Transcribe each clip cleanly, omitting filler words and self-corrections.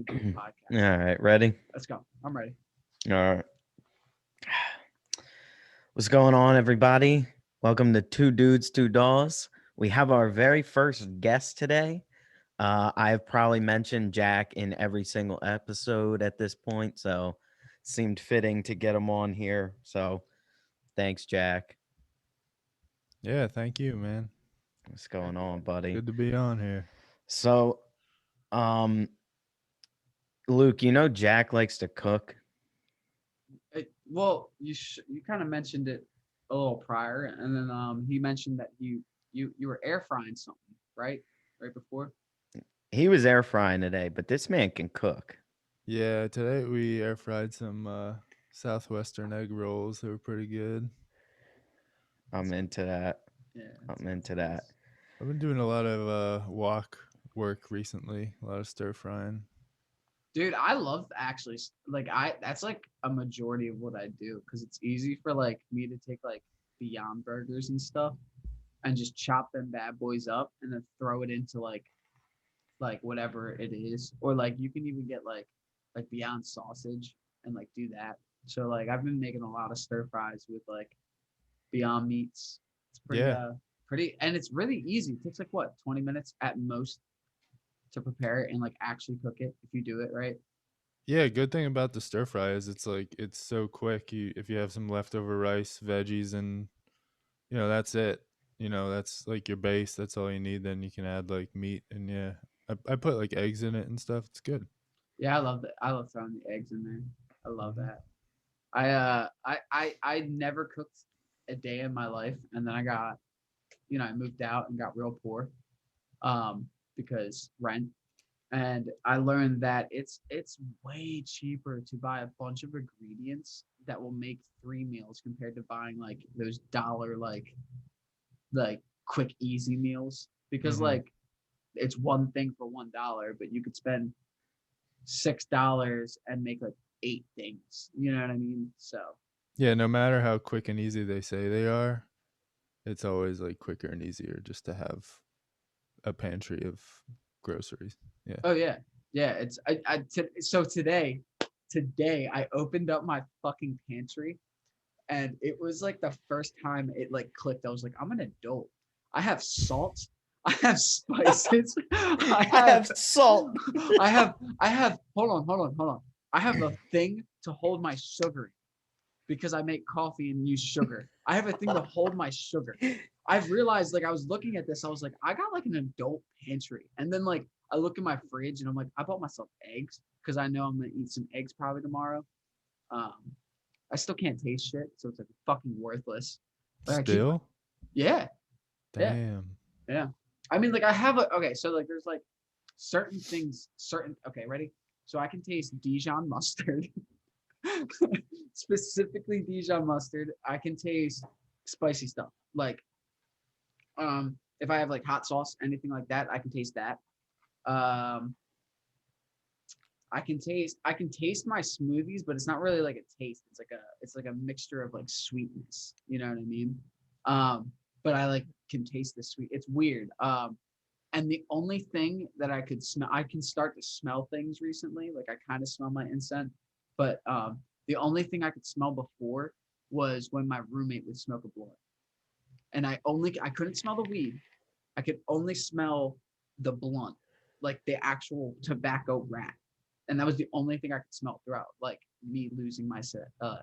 Podcast. All right, ready? Let's go. I'm ready. All right. What's going on, everybody? Welcome to Two Dudes, Two Daws. We have our very first guest today. I've probably mentioned Jack in every single episode at this point, so seemed fitting to get him on here. So thanks, Jack. Yeah, thank you, man. What's going on, buddy? Good to be on here. So, um, Luke, you know Jack likes to cook. Well, you kind of mentioned it a little prior, and then he mentioned that you were air frying something, right? Right before. He was air frying today, but this man can cook. Yeah, today we air fried some southwestern egg rolls. They were pretty good. I'm into that. Yeah, I'm into nice. that. I've been doing a lot of wok work recently. A lot of stir frying. Dude, I love actually like that's like a majority of what I do because it's easy for like me to take like Beyond Burgers and stuff and just chop them bad boys up and then throw it into like whatever it is, or like you can even get like Beyond Sausage and like do that. So like I've been making a lot of stir fries with like Beyond Meats. It's pretty Yeah, pretty, and it's really easy. It takes like what, 20 minutes at most to prepare it and like actually cook it if you do it right. yeah. Good thing about the stir fry is it's so quick. You if you have some leftover rice, veggies, and that's it. That's like your base. That's all you need. Then you can add like meat and yeah. I put like eggs in it and stuff. It's good. Yeah, I love that. I love throwing the eggs in there. I love Hmm. that. I never cooked a day in my life, and then I got, I moved out and got real poor, because rent. And I learned that it's way cheaper to buy a bunch of ingredients that will make three meals compared to buying like those dollar like quick easy meals, because Hmm. like it's one thing for $1, but you could spend $6 and make like eight things. You know what I mean? So Yeah, no matter how quick and easy they say they are, it's always like quicker and easier just to have a pantry of groceries. Yeah. oh yeah, yeah. So today I opened up my fucking pantry, and it was like the first time it like clicked. I was like, I'm an adult. I have salt. I have spices. I I have have salt. I have hold on. I have a thing to hold my sugar because I make coffee and use sugar. I have a thing to hold my sugar. I've realized, like, I was looking at this, I was like, I got like an adult pantry. And then like I look in my fridge and I'm like, I bought myself eggs because I know I'm gonna eat some eggs probably tomorrow. Um, I still can't taste shit, so it's like fucking worthless. Like I keep, Still? yeah, yeah, Damn. yeah. I mean, like I have a okay, so like there's like certain things, certain okay, ready? So I can taste Dijon mustard, specifically Dijon mustard. I can taste spicy stuff. Like if I have like hot sauce, anything like that, I can taste that. Um I can taste my smoothies, but it's not really like a taste. It's like a mixture of like sweetness. You know what I mean? But I like can taste the sweet. It's weird. And the only thing that I could smell, I can start to smell things recently. Like I kind of smell my incense, but the only thing I could smell before was when my roommate would smoke a blunt, and I couldn't smell the weed. I could only smell the blunt, like the actual tobacco wrap, and that was the only thing I could smell throughout, like me losing my That's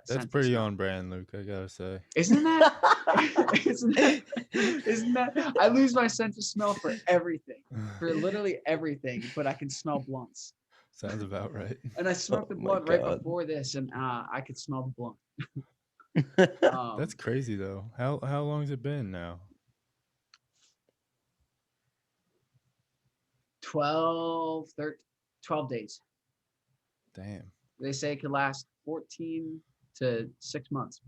sense of pretty smell. on brand, Luke, I gotta say. Isn't that? isn't that? Isn't that? I lose my sense of smell for everything, for literally everything, but I can smell blunts. Sounds about right. And I Oh smoked the my blunt right god. before this, and I could smell the blunt. That's Um, crazy though. How long's it been now? 12, 13, 12 days. Damn. They say it could last 14 to 6 months.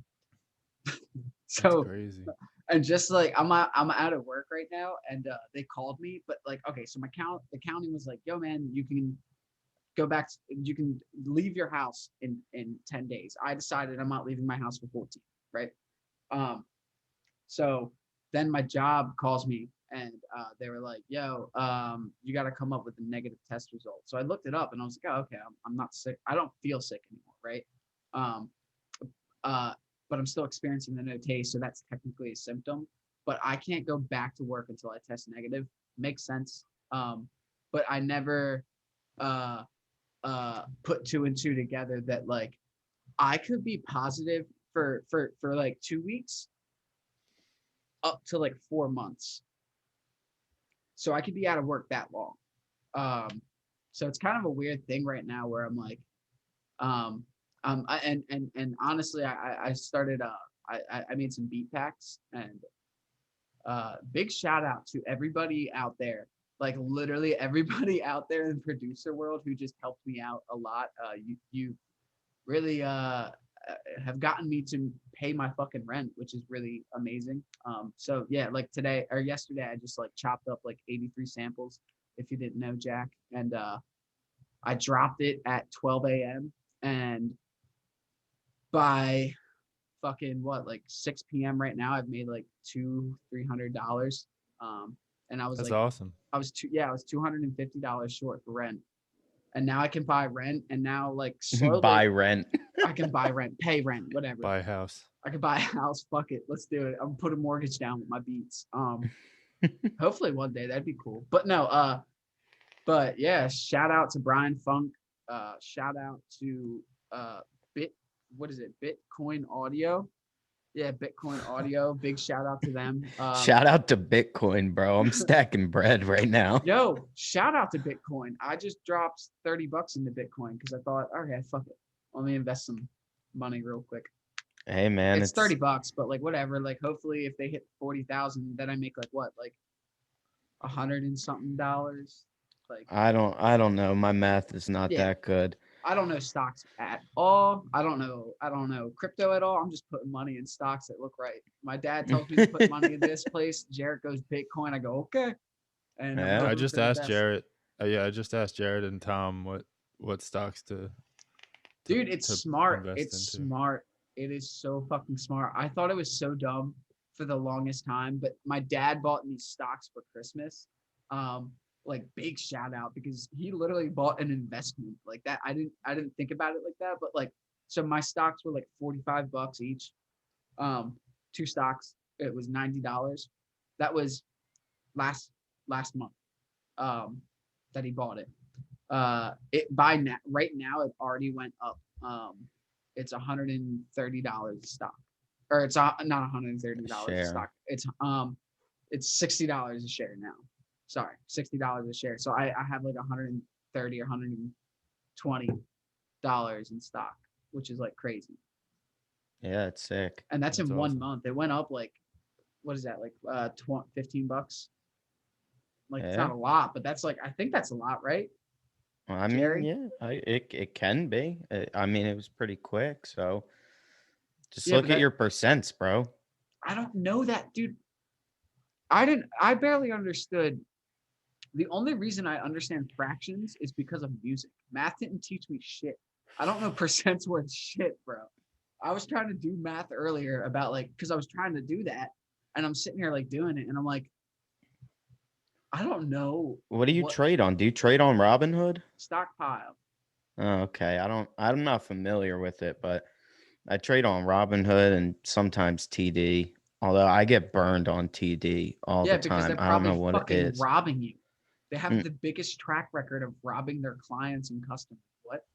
That's So, crazy. and just like I'm out of work right now, and they called me, but like, okay, so the county was like, yo, man, you can go back, you can leave your house in 10 days. I decided I'm not leaving my house for 14, right? Um, so then my job calls me and they were like, "Yo, you got to come up with a negative test result." So I looked it up, and I was like, "Oh, okay, I'm not sick. I don't feel sick anymore, right?" Um, but I'm still experiencing the no taste, so that's technically a symptom. But I can't go back to work until I test negative. Makes sense. But I never uh, put two and two together that like I could be positive for like 2 weeks up to like 4 months. So I could be out of work that long. So it's kind of a weird thing right now where I'm like, and honestly, I started I made some beat packs, and big shout out to everybody out there, like literally everybody out there in the producer world who just helped me out a lot. You really have gotten me to pay my fucking rent, which is really amazing. So yeah, like today or yesterday, I just like chopped up like 83 samples, if you didn't know, Jack, and I dropped it at 12 a.m. and by fucking what, like 6 p.m. right now, I've made like $200-300. And I was That's like, awesome. I was $250 short for rent, and now I can buy rent, and now like slowly Buy rent. I can buy rent, pay rent, whatever. Buy a house. I could buy a house. Fuck it, let's do it. I'm put a mortgage down with my beats. Hopefully one day that'd be cool. But no, but yeah, shout out to Brian Funk. Shout out to Bitcoin Audio. Yeah, Bitcoin Audio. Big shout out to them. Shout out to Bitcoin, bro. I'm stacking bread right now. Yo, shout out to Bitcoin. I just dropped $30 into Bitcoin because I thought, okay, fuck it. Let me invest some money real quick. Hey man, It's $30, but like whatever. Like hopefully if they hit 40,000, then I make like what, like $100 and something dollars. Like I don't know. My math is not Yeah. that good. I don't know stocks at all. I don't know crypto at all. I'm just putting money in stocks that look right. My dad tells me to put money in this place. Jarrett goes Bitcoin. I go, okay. And I'm Yeah. I hoping just for the asked best. Jarrett. Yeah, I just asked Jarrett and Tom what stocks to Dude, it's to smart. invest It's into. smart. It is so fucking smart. I thought it was so dumb for the longest time, but my dad bought me stocks for Christmas. Like big shout out because he literally bought an investment like that. I didn't think about it like that, but like so my stocks were like $45 each. Two stocks, it was $90. That was last month. That he bought it. It by now right now it already went up. It's $130 a stock, or it's not $130 a Share. stock. It's $60 a share now. Sorry, $60 a share. So I have like $130 or $120 in stock, which is like crazy. Yeah, it's sick. And that's in That's 1 awesome. month. It went up like, what is that, like $15? Like it's Yeah. not a lot, but that's like, I think that's a lot, right? Well, I mean, Jerry? yeah, it can be. I mean, it was pretty quick. So just Yeah, look but at your percents, bro. I don't know that, dude. I barely understood. The only reason I understand fractions is because of music. Math didn't teach me shit. I don't know percents worth shit, bro. I was trying to do math earlier about like, because I was trying to do that, and I'm sitting here like doing it, and I'm like, I don't know What do you trade on? Do you trade on Robinhood? stockpile. Oh, okay. I'm not familiar with it, but I trade on Robinhood and sometimes TD. Although I get burned on TD all Yeah, the because time. they're I don't probably know what it fucking is. robbing you. They have Mm. the biggest track record of robbing their clients and customers. What?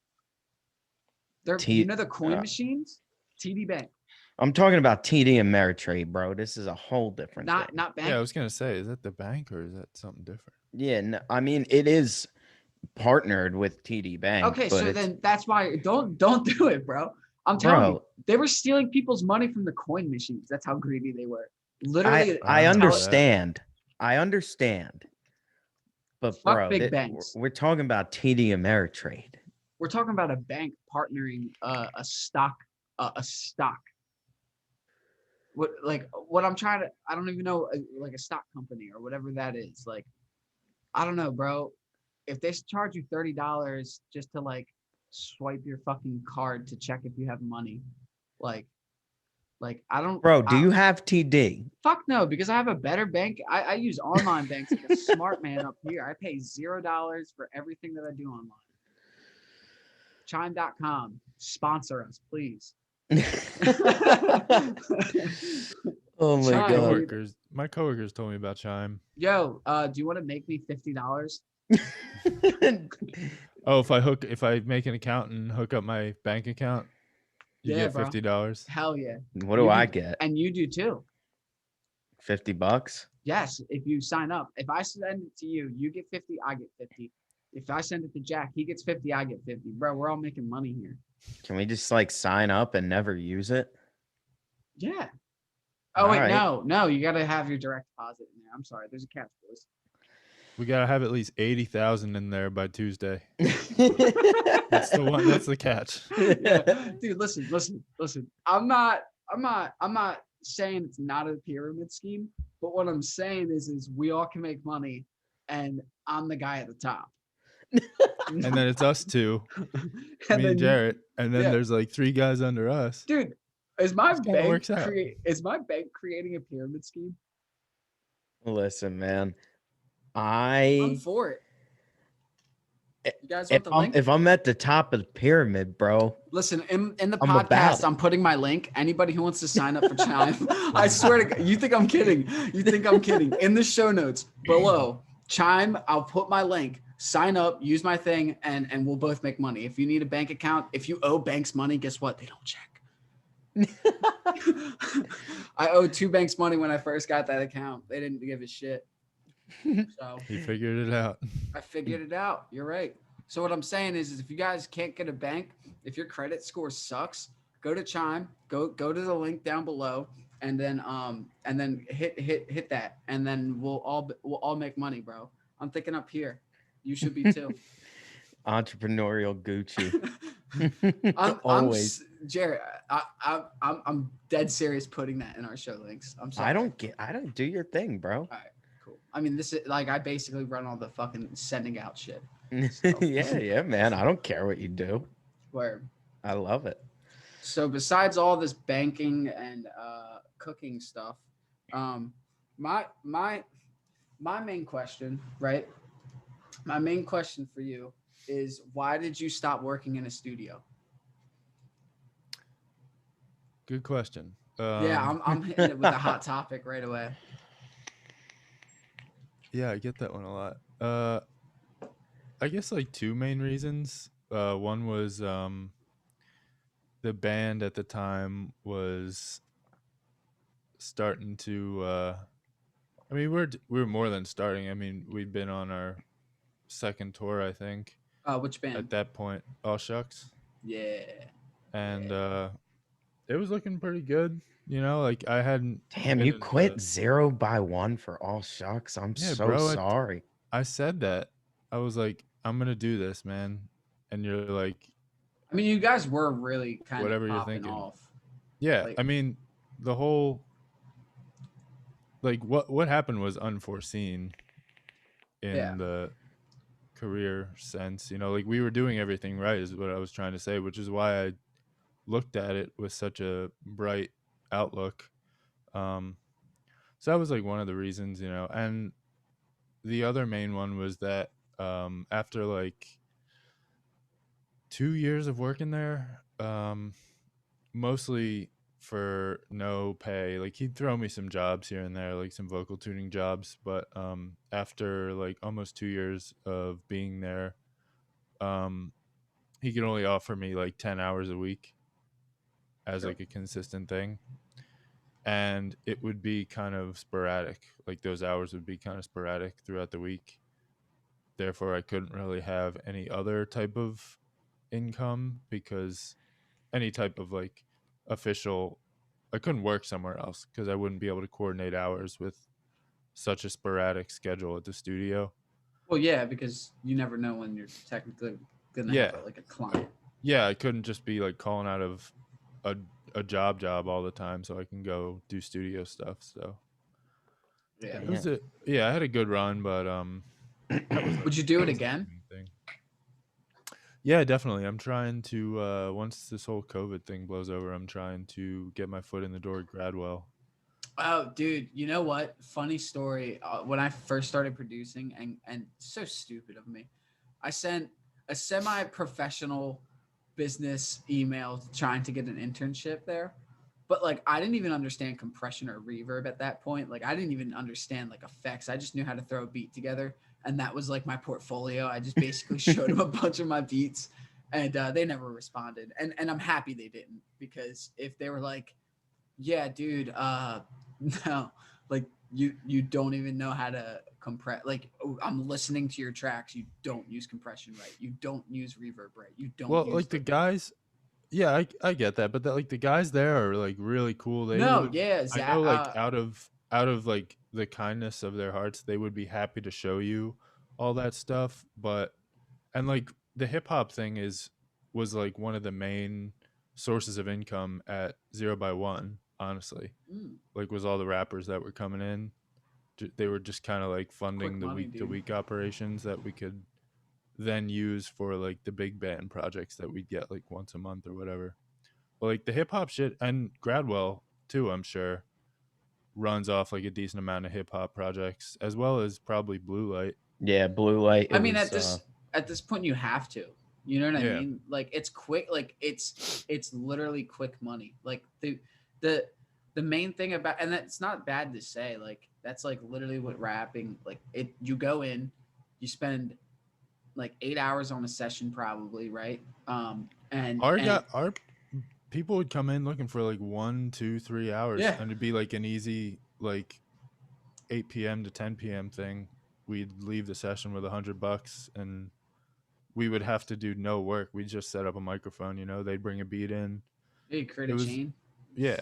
They're you know the coin machines? TD Bank. I'm talking about TD Ameritrade, bro. This is a whole different thing. Not bank. Yeah, I was gonna say, is that the bank or is that something different? Yeah, no, I mean it is partnered with TD Bank. Okay, but so it's, then that's why don't do it, bro. I'm telling you, bro, they were stealing people's money from the coin machines. That's how greedy they were. Literally, I I'm telling understand. I understand. But fuck bro, big banks. we're talking about TD Ameritrade. We're talking about a bank partnering a stock. What I'm trying to, I don't even know, like a stock company or whatever that is. Like, I don't know, bro. If they charge you $30 just to like swipe your fucking card to check if you have money, like Like I don't. Bro, do you have TD? Fuck no, because I have a better bank. I use online banks like a smart man up here. I pay $0 for everything that I do online. Chime.com, sponsor us, please. Oh my Chime, god. dude. My coworkers told me about Chime. Yo, do you want to make me $50? Oh, if I make an account and hook up my bank account, you Yeah, get bro. $50. Hell yeah. What do I get? And you do too. $50? Yes, if you sign up. If I send it to you, you get 50, I get 50. If I send it to Jack, he gets 50, I get 50. Bro, we're all making money here. Can we just like sign up and never use it? Yeah. Oh, wait, Alright. no, you got to have your direct deposit in there. I'm sorry, there's a catch, boys. We gotta have at least 80,000 in there by Tuesday. That's the catch. Yeah. Dude, listen. I'm not saying it's not a pyramid scheme, but what I'm saying is we all can make money and I'm the guy at the top. And then it's us two, And me and then Jarrett, and then yeah. there's like 3 guys under us. Dude, is my This kinda bank works out. creating a pyramid scheme? Listen, man. I'm for it. You guys want the link? If I'm at the top of the pyramid, bro. Listen, in the I'm about podcast, it. I'm putting my link. Anybody who wants to sign up for Chime, I swear to God, you think I'm kidding. You think I'm kidding. In the show notes below, Chime, I'll put my link. Sign up, use my thing, and we'll both make money. If you need a bank account, if you owe banks money, guess what? They don't check. I owed 2 banks money when I first got that account. They didn't give a shit. So He figured it out. I figured it out. You're right. So what I'm saying is if you guys can't get a bank, if your credit score sucks, go to Chime, go to the link down below, and then hit that, and then we'll all make money, bro. I'm thinking up here. You should be too. Entrepreneurial Gucci. Always. Jarrett, I'm dead serious putting that in our show links. I'm sorry. I don't do your thing, bro. All right, cool. I mean, this is like I basically run all the fucking sending out shit. So. yeah, man. I don't care what you do. Where I love it. So besides all this banking and cooking stuff, my main question, right? My main question for you is why did you stop working in a studio? Good question. Yeah, I'm hitting it with a hot topic right away. Yeah, I get that one a lot. I guess like 2 main reasons. One was the band at the time was starting to. I mean, we were more than starting. I mean, we'd been on our 2nd tour, I think. Which band? At that point, All Shucks. Yeah. And it was looking pretty good. You know, like I hadn't. Damn, you quit 0 by 1 for All Shucks. I'm so sorry. I said that. I was like, I'm gonna do this, man. And you're like, I mean, you guys were really kind whatever of you're popping thinking. off. Yeah, Like, I mean, the whole like what happened was unforeseen in the career sense. You know, like we were doing everything right, is what I was trying to say, which is why I looked at it with such a bright outlook. So that was like one of the reasons, you know. And the other main one was that after like 2 years of working there, mostly for no pay, like he'd throw me some jobs here and there, like some vocal tuning jobs, but after like almost 2 years of being there, he could only offer me like 10 hours a week as like a consistent thing, and it would be kind of sporadic. Like those hours would be kind of sporadic throughout the week. Therefore I couldn't really have any other type of income, because any type of like official, I couldn't work somewhere else because I wouldn't be able to coordinate hours with such a sporadic schedule at the studio. Well, yeah, because you never know when you're technically gonna have like a client. Yeah, I couldn't just be like calling out of a job all the time so I can go do studio stuff. So yeah, I had a good run, but would you do it again? Thing. Yeah, definitely. I'm trying to once this whole COVID thing blows over, I'm trying to get my foot in the door at Gradwell. Oh, dude, you know what? Funny story. When I first started producing, and so stupid of me, I sent a semi-professional business email trying to get an internship there. But like I didn't even understand compression or reverb at that point. Like I didn't even understand like effects. I just knew how to throw a beat together, and that was like my portfolio. I just basically showed them a bunch of my beats, and they never responded. And I'm happy they didn't, because if they were like, yeah, dude, no, like you don't even know how to compress. Like, oh, I'm listening to your tracks. You don't use compression right. You don't use reverb right. You don't Well, use like the guys, yeah, I get that, but like the guys there are like really cool. They no, would, yeah, I Zach. know, like out of like the kindness of their hearts, they would be happy to show you all that stuff. But and like the hip hop thing was like one of the main sources of income at 0 by 1. Honestly, Mm, like was all the rappers that were coming in. They were just kind of like quick funding the money, week to dude. week operations that we could then use for like the big band projects that we'd get like once a month or whatever. But like the hip hop shit and Gradwell too, I'm sure runs off like a decent amount of hip hop projects as well as probably Blue Light. Yeah, Blue Light. I It mean, was at this point, you have to. You know what I Yeah. mean? Like it's quick. Like it's literally quick money. Like the the main thing about, and that's not bad to say. Like that's like literally what rapping. Like it. You go in, you spend like 8 hours on a session probably, right? And Our people would come in looking for like 1, 2, 3 hours yeah, and it'd be like an easy like 8 p.m. to 10 p.m. thing. We'd leave the session with $100 and we would have to do no work. We'd just set up a microphone, they'd bring a beat in. you create It a was chain. yeah.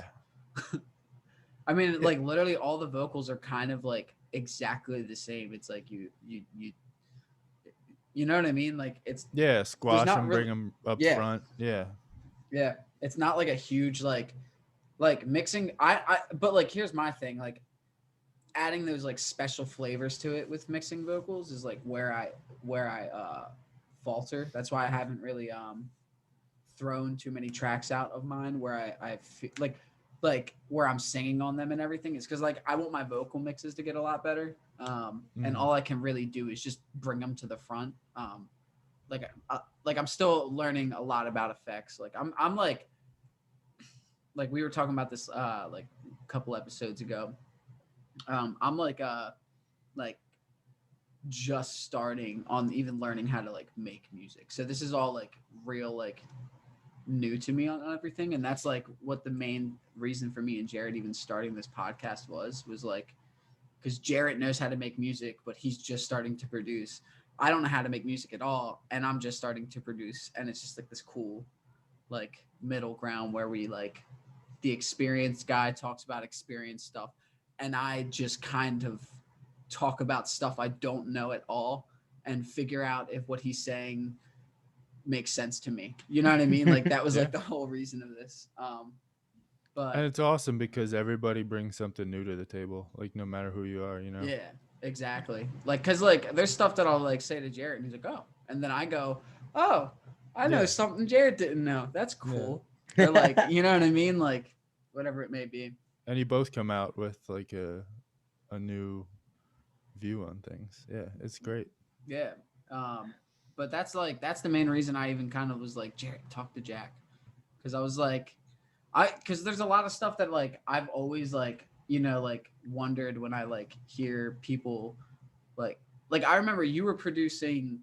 I mean, Yeah. like literally all the vocals are kind of like exactly the same. It's like you know what I mean? Like Yeah, there's squash not them, bring really, them up yeah, front. Yeah. yeah. It's not like a huge like mixing. But like here's my thing. Like adding those like special flavors to it with mixing vocals is like where I falter. That's why I haven't really thrown too many tracks out of mine where I feel like where I'm singing on them and everything is because like I want my vocal mixes to get a lot better. And Mhm. all I can really do is just bring them to the front. Like I'm still learning a lot about effects. Like I'm like we were talking about this like a couple episodes ago. I'm like just starting on even learning how to like make music. So this is all like real like new to me on everything, and that's like what the main reason for me and Jarrett even starting this podcast was like because Jarrett knows how to make music, but he's just starting to produce. I don't know how to make music at all, and I'm just starting to produce, and it's just like this cool like middle ground where we like the experienced guy talks about experienced stuff, and I just kind of talk about stuff I don't know at all and figure out if what he's saying makes sense to me. You know what I mean? Like that was Yeah. like the whole reason of this. And But it's awesome because everybody brings something new to the table, like no matter who you are. yeah, exactly. Like, cause like there's stuff that I'll like say to Jarrett, and he's like, "Oh," and then I go, "Oh, I know Yeah. something Jarrett didn't know. That's Yeah. cool." Or like, you know what I mean? Like, whatever it may be. And you both come out with like a new view on things. Yeah, it's great. Yeah. Um, but that's the main reason I even kind of was like, Jarrett, talk to Jack, because I was like, because there's a lot of stuff that like I've always like like wondered when I like hear people like I remember you were producing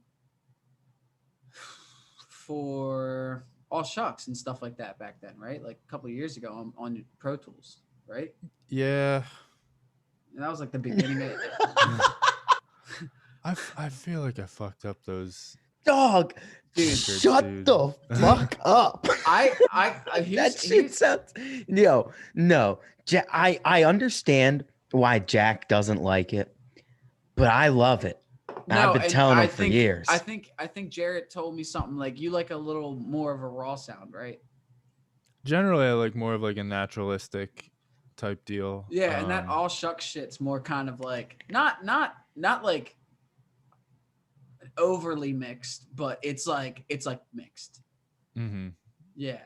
for All Shucks and stuff like that back then, right? Like a couple of years ago on Pro Tools, right? Yeah. And that was like the beginning of it. I feel like I fucked up those Dog, Dude, shut dude. the fuck up. that That shit sounds. No. I understand why Jack doesn't like it, but I love it. No, I've been and telling I him for think years. I think Jarrett told me something like you like a little more of a raw sound, right? Generally I like more of like a naturalistic type deal. Yeah, and that All Shucks shit's more kind of like not like overly mixed, but it's like mixed. Mm-hmm. Yeah.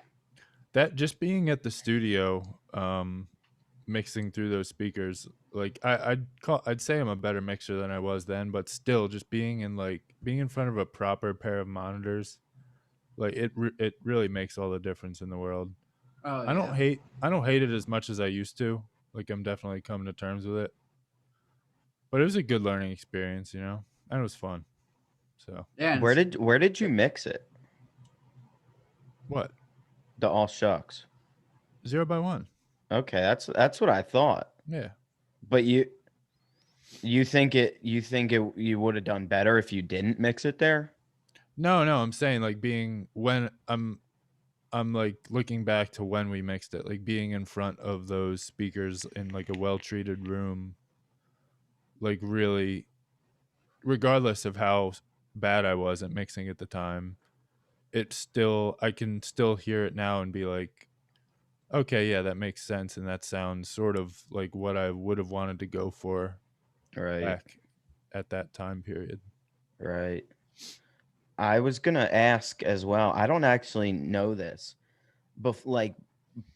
That just being at the studio, mixing through those speakers, like I'd say I'm a better mixer than I was then, but still, just being in front of a proper pair of monitors, like it really makes all the difference in the world. Oh I don't yeah. hate it as much as I used to. Like I'm definitely coming to terms with it, but it was a good learning experience, and it was fun. So Yeah. And Where did you mix it? what? The All Shucks. 0x1. Okay, that's what I thought. Yeah. But you think it you would have done better if you didn't mix it there? No, I'm saying like being when I'm like looking back to when we mixed it, like being in front of those speakers in like a well-treated room, like really, regardless of how bad I was at mixing at the time, I can still hear it now and be like, okay, yeah, that makes sense, and that sounds sort of like what I would have wanted to go for Right, back at that time period. right. I was gonna ask as well. I don't actually know this, but like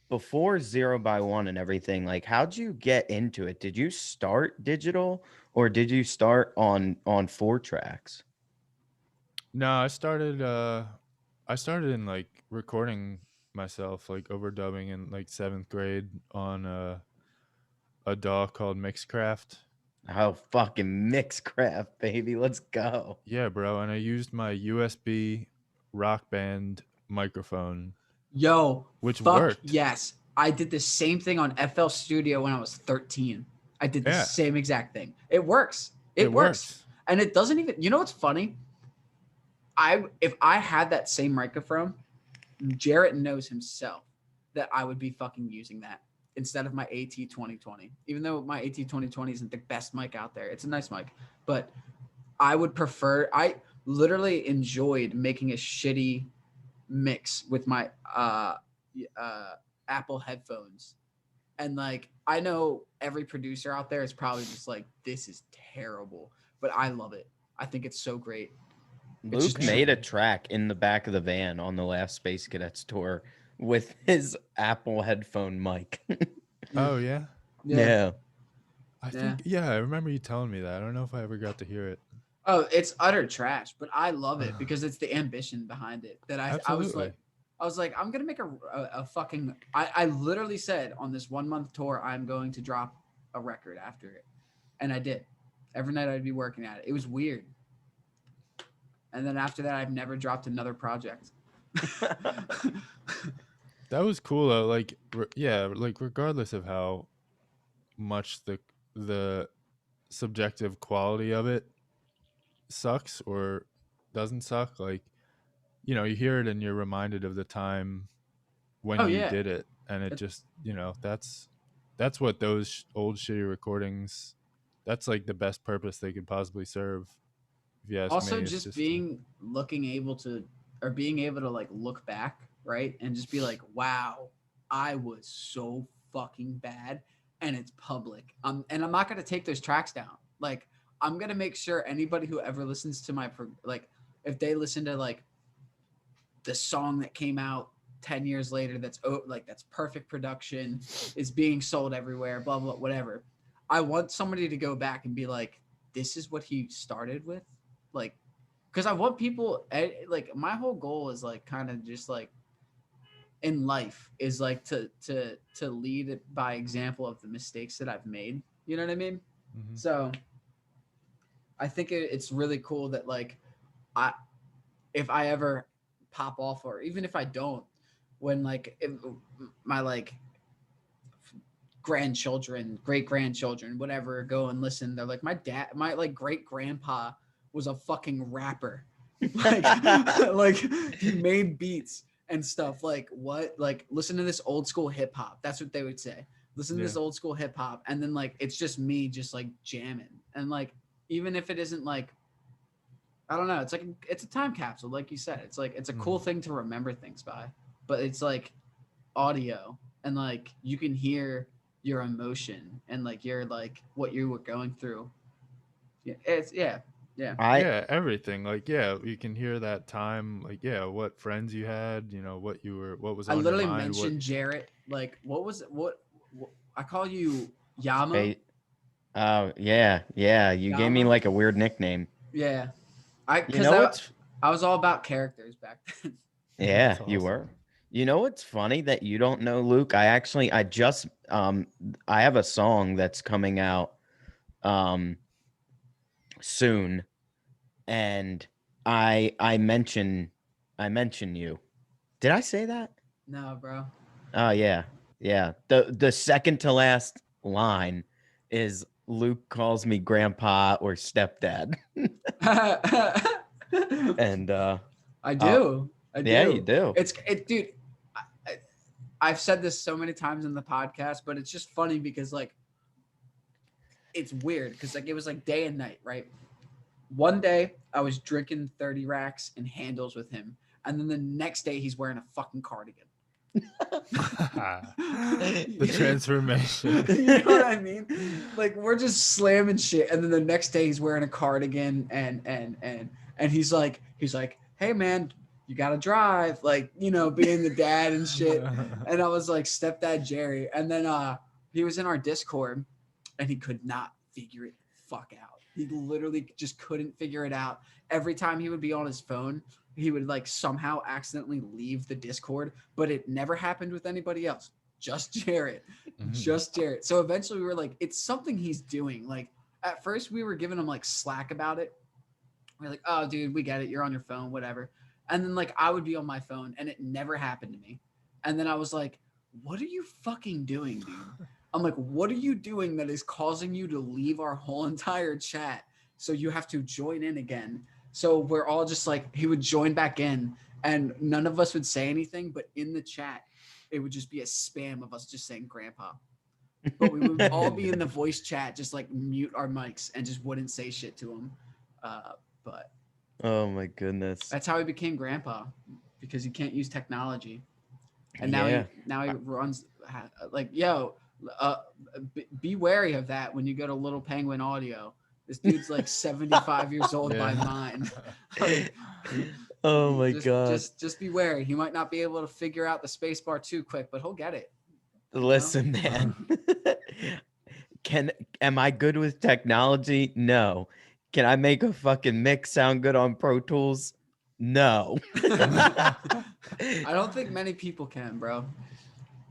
before 0x1 and everything, like how'd you get into it? Did you start digital or did you start on 4 tracks? No, I started in like recording myself, like overdubbing in like 7th grade on a DAW called Mixcraft. Oh, fucking Mixcraft, baby. Let's go. Yeah, bro, and I used my USB Rock Band microphone, yo, which fuck worked. yes. I did the same thing on FL Studio when I was 13. I did the Yeah, same exact thing. It works. it It works. works. And it doesn't even, you know what's funny? If I had that same microphone, Jarrett knows himself that I would be fucking using that instead of my AT 2020. Even though my AT 2020 isn't the best mic out there, it's a nice mic, but I would prefer. I literally enjoyed making a shitty mix with my uh, Apple headphones, and like I know every producer out there is probably just like, this is terrible, but I love it. I think it's so great. It's just Luke Yeah. made a track in the back of the van on the last Space Cadets tour with his Apple headphone mic. Oh yeah, yeah, Yeah. I yeah. think yeah, I remember you telling me that. I don't know if I ever got to hear it. Oh, it's utter trash, but I love it because it's the ambition behind it that I was Absolutely. like, I'm gonna make a fucking. I literally said on this 1 month tour I'm going to drop a record after it, and I did. Every night I'd be working at it. It was weird, and then after that I've never dropped another project. That was cool though. Like yeah, like regardless of how much the subjective quality of it sucks or doesn't suck, like you hear it and you're reminded of the time when Oh you yeah, did it, and it it, just that's what those old shitty recordings, that's like the best purpose they could possibly serve, if you ask also me. It's just just being able to like look back, right, and just be like, wow, I was so fucking bad, and it's public. And I'm not gonna take those tracks down. Like, I'm gonna make sure anybody who ever listens to like, if they listen to like the song that came out 10 years later, that's perfect production, is being sold everywhere, blah blah whatever. I want somebody to go back and be like, this is what he started with, like, because I want people, like, my whole goal is like kind of just like in life is like to lead it by example of the mistakes that I've made. You know what I mean? Mhm. So I think it's really cool that like I if I ever pop off, or even if I don't, when like if my like grandchildren, great grandchildren, whatever, go and listen, they're like, my like great grandpa was a fucking rapper. Like, like he made beats and stuff. Like, what? Like, listen to this old school hip hop. That's what they would say. Listen to Yeah. this old school hip hop, and then like it's just me, just like jamming, and like even if it isn't like, I don't know, it's like it's a time capsule, like you said. It's like it's a cool Mhm. thing to remember things by, but it's like audio, and like you can hear your emotion and like your like what you were going through. Yeah, it's yeah. Yeah. Yeah, everything. Like, yeah, you can hear that time. Like, yeah, what friends you had. What was I on your literally mind. What? mentioned Jarrett. Like, what was what I call you Yama? Oh yeah. You gave me Yama? like a weird nickname. Yeah. You Because know what's I was all about characters back then. Yeah, That's you awesome. were. You know what's funny that you don't know, Luke? I just I have a song that's coming out um soon, and I mention you. Did I say that? No, bro. Oh yeah. Yeah. The second to last line is Luke calls me grandpa or stepdad. And I uh do. I yeah, you do. do. Dude. I, I- I've said this so many times in the podcast, but it's just funny because like it's weird because like it was like day and night, right? One day I was drinking 30 racks and handles with him, and then the next day he's wearing a fucking cardigan. The transformation. You know what I mean? Like we're just slamming shit, and then the next day he's wearing a cardigan, and he's like, hey man, you gotta drive, like being the dad and shit. And I was like, stepdad Jerry, and then he was in our Discord, and he could not figure it the fuck out. He literally just couldn't figure it out. Every time he would be on his phone, he would like somehow accidentally leave the Discord, but it never happened with anybody else. Just Jarrett. Just Jarrett. So eventually we were like, it's something he's doing. Like at first we were giving him like slack about it. We're like, oh dude, we get it. You're on your phone, whatever. And then like I would be on my phone and it never happened to me. And then I was like, what are you fucking doing, dude? I'm like, what are you doing that is causing you to leave our whole entire chat? So you have to join in again. So we're all just like, he would join back in and none of us would say anything, but in the chat, it would just be a spam of us just saying grandpa. But we would all be in the voice chat, just like mute our mics and just wouldn't say shit to him. But Oh my goodness. that's how he became grandpa because he can't use technology. And Yeah. now he runs like, yo, be wary of that when you go to Little Penguin Audio. This dude's like 75 years old by mind. Like, Oh my just, god. just be wary. He might not be able to figure out the space bar too quick, but he'll get it. Listen, man. Am I good with technology? No. Can I make a fucking mix sound good on Pro Tools? No. I don't think many people can, bro.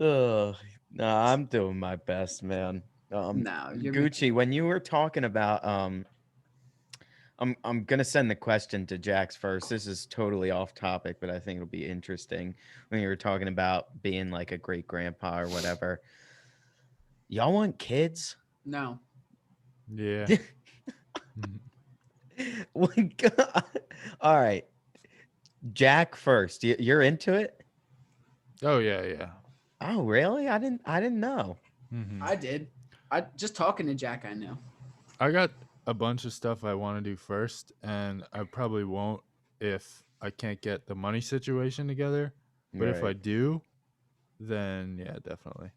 Ugh. No, I'm doing my best, man. No, you're Gucci, when you were talking about I'm gonna send the question to Jax first. This is totally off topic, but I think it'll be interesting when you were talking about being like a great grandpa or whatever. Y'all want kids? no. Yeah. All right, Jack first. You're into it? Oh yeah. Oh, really? I didn't know. I did. I just talking to Jack, I know. I got a bunch of stuff I want to do first, and I probably won't if I can't get the money situation together. But if I Right. do, then yeah, definitely.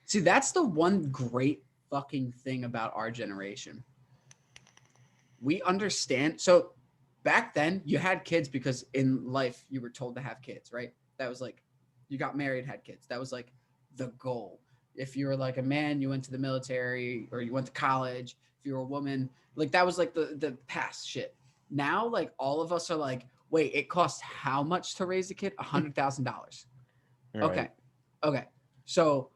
See, that's the one great fucking thing about our generation. We understand. So back then, you had kids because in life you were told to have kids, right? That was like, you got married, had kids. That was like the goal. If you were like a man, you went to the military or you went to college. If you were a woman, like that was like the past shit. Now, like all of us are like, wait, it costs how much to raise a kid? $100,000. Okay. Right. Okay. So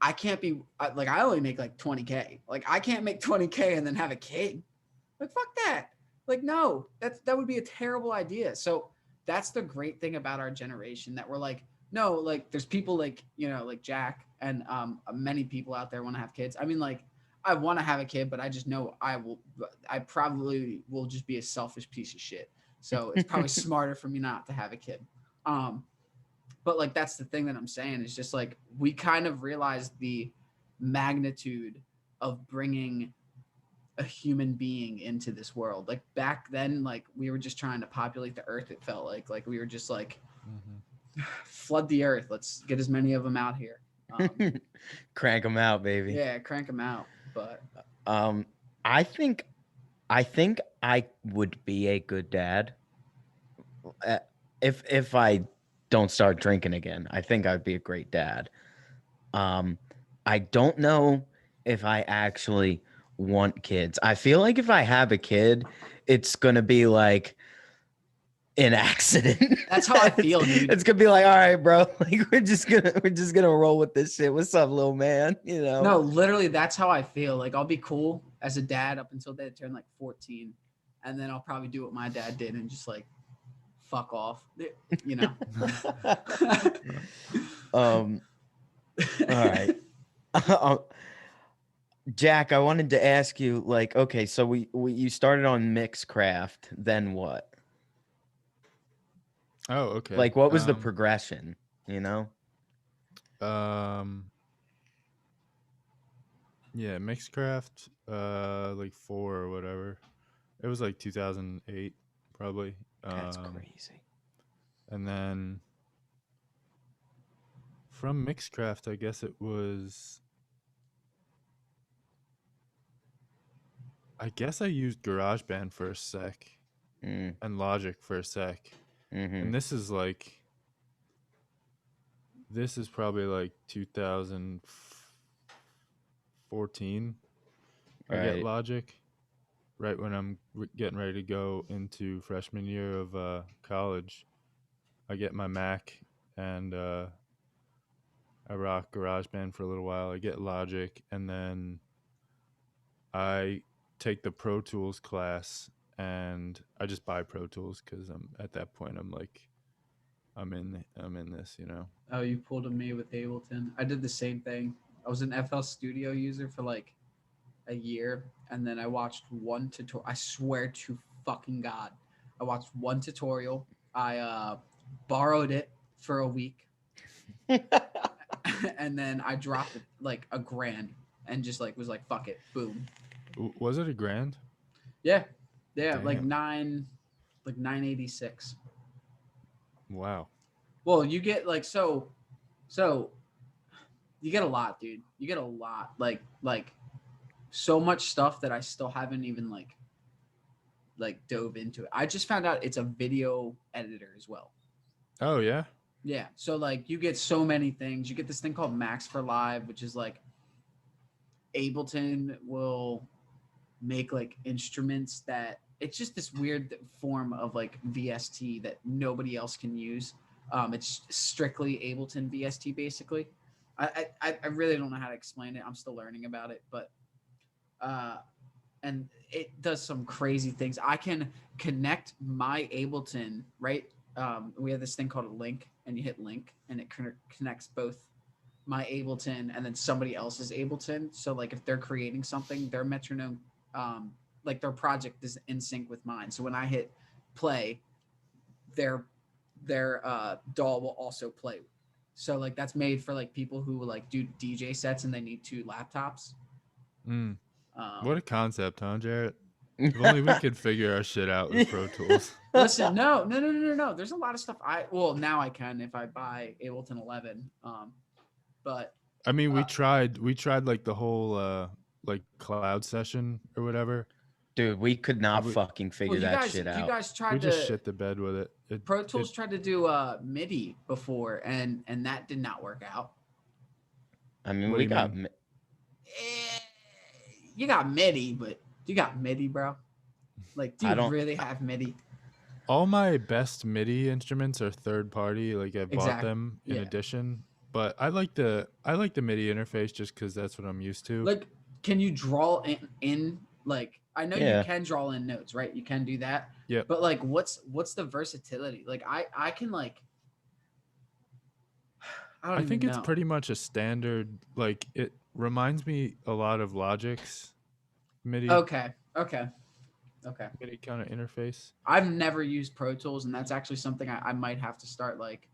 I can't be like, I only make like 20K. Like I can't make 20K and then have a kid. Like, fuck that. Like, no, that would be a terrible idea. So that's the great thing about our generation that we're like, no, like there's people like, like Jack and many people out there want to have kids. I mean, like, I want to have a kid, but I just know I probably will just be a selfish piece of shit. So it's probably smarter for me not to have a kid. But like that's the thing that I'm saying is just like we kind of realized the magnitude of bringing a human being into this world. Like back then, like we were just trying to populate the earth. It felt like we were just like flood the earth. Let's get as many of them out here. Crank them out, baby. Yeah, crank them out. But I think I would be a good dad uh, if I don't start drinking again. I think I'd be a great dad. I don't know if I actually want kids. I feel like if I have a kid, it's gonna be like an accident. That's how I feel, dude. It's gonna be like, all right, bro, like we're just gonna roll with this shit. What's up, little man? You know? No, literally, that's how I feel. Like, I'll be cool as a dad up until they turn like 14, and then I'll probably do what my dad did and just like fuck off. You know. All right. Jack, I wanted to ask you, like, okay, so we you started on Mixcraft, then what? Oh, okay. Like, what was the progression? You know? Yeah, Mixcraft, like 4 or whatever. It was like 2008, probably. That's crazy. And then from Mixcraft, I guess it was. I guess I used GarageBand for a sec and Logic for a sec. And this is probably like 2014. I get Right. Logic right when I'm getting ready to go into freshman year of college. I get my Mac and I rock GarageBand for a little while. I get Logic, and then I take the Pro Tools class, and I just buy Pro Tools because I'm at that point. I'm like, I'm in this, you know. Oh, you pulled a me with Ableton. I did the same thing. I was an FL Studio user for like a year, and then I watched one tutorial. I swear to fucking God, I watched one tutorial. I borrowed it for a week, and then I dropped it like $1,000, and just like was like, fuck it, boom. Was it $1,000? Yeah, like Damn. 986. Wow. Well, you get like so you get a lot, dude. You get a lot, like so much stuff that I still haven't even like dove into it. I just found out it's a video editor as well. Oh yeah. Yeah, so like you get so many things. You get this thing called Max for Live, which is like Ableton will make like instruments that it's just this weird form of like VST that nobody else can use. It's strictly Ableton VST basically. I really don't know how to explain it. I'm still learning about it, but and it does some crazy things. I can connect my Ableton, right? We have this thing called a link, and you hit link, and it connects both my Ableton and then somebody else's Ableton. So like if they're creating something, their metronome, like their project is in sync with mine. So when I hit play, their DAW will also play. So like that's made for like people who like do DJ sets and they need 2 laptops. What a concept, huh, Jarrett? If only we could figure our shit out with Pro Tools. Listen, no. There's a lot of stuff now I can if I buy Ableton 11. But I mean, we tried like the whole like cloud session or whatever. Dude, we could not fucking figure that shit out. You guys tried we just shit the bed with it. Pro Tools tried to do MIDI before, and that did not work out. I mean, we got. You got MIDI, but you got MIDI, bro. Like, do you really have MIDI? All my best MIDI instruments are third party. Like I bought them in addition, but I like the MIDI interface just because that's what I'm used to. Like, can you draw in like? I know you can draw in notes, right? You can do that. Yeah. But like, what's the versatility? Like, I can like. I think it's pretty much a standard. Like it reminds me a lot of Logic's MIDI. Okay. MIDI kind of interface. I've never used Pro Tools, and that's actually something I might have to start like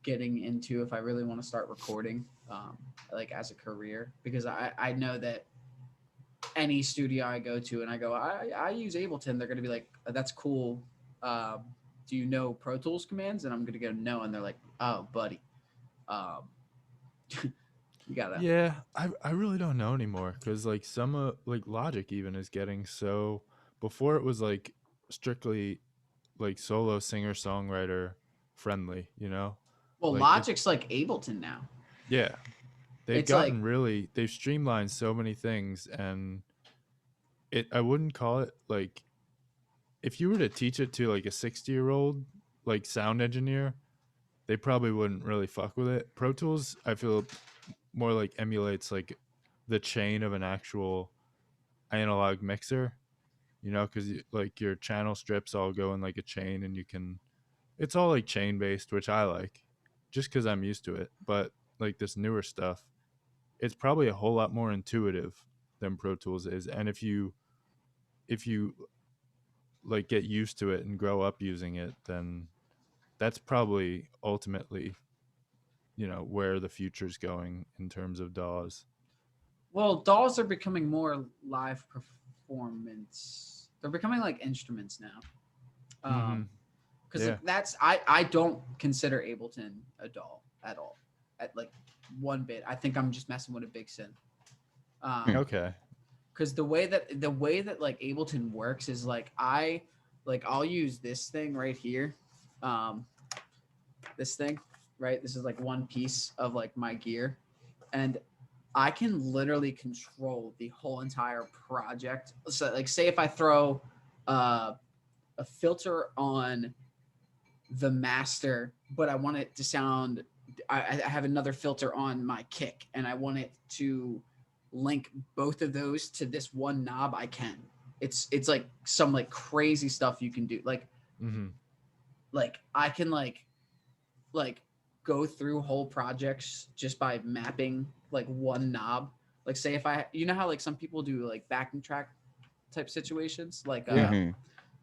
getting into if I really want to start recording, like as a career, because I know that any studio I go to and I go, I use Ableton, they're going to be like, that's cool. Do you know Pro Tools commands? And I'm going to go, no. And they're like, oh, buddy. You gotta. Yeah, I really don't know anymore because like some like Logic even is getting so before it was like strictly like solo singer songwriter friendly, you know? Well, Like it Logic's like Ableton now. yeah. They've It's like, gotten really they've streamlined so many things, and I wouldn't call it like, if you were to teach it to like a 60-year-old like sound engineer, they probably wouldn't really fuck with it. Pro Tools, I feel, more like emulates like the chain of an actual analog mixer, you know, because like your channel strips all go in like a chain, and you can, it's all like chain based, which I like just because I'm used to it. But like this newer stuff, it's probably a whole lot more intuitive than Pro Tools is. And if you like get used to it and grow up using it, then that's probably ultimately, you know, where the future's going in terms of DAWs. well, dolls are becoming more live performance. They're becoming like instruments now. Mm-hmm. Because Yeah. like I don't consider Ableton a doll at all, at like one bit. I think I'm just messing with a big synth. Okay. Because the way that like Ableton works is like I'll use this thing right here, um, this thing, right? This is like one piece of like my gear, and I can literally control the whole entire project. So like, say if I throw a filter on the master, but I want it to sound. I have another filter on my kick, and I want it to link both of those to this one knob. I can. It's like some like crazy stuff you can do. Mm-hmm. Like I can like go through whole projects just by mapping like one knob. Like say if I, you know how like some people do like backing track type situations, Yeah.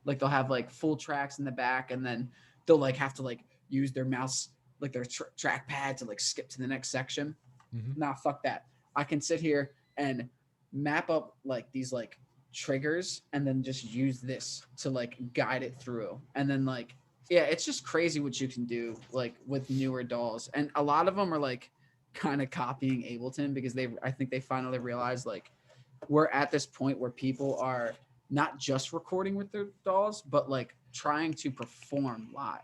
like they'll have like full tracks in the back, and then they'll like have to like use their mouse, like their track pad to like skip to the next section. Mm-hmm. Nah, fuck that. I can sit here and map up like these like triggers, and then just use this to like guide it through. And then like, yeah, it's just crazy what you can do like with newer dolls. And a lot of them are like kind of copying Ableton because I think they finally realized like we're at this point where people are not just recording with their dolls, but like trying to perform live.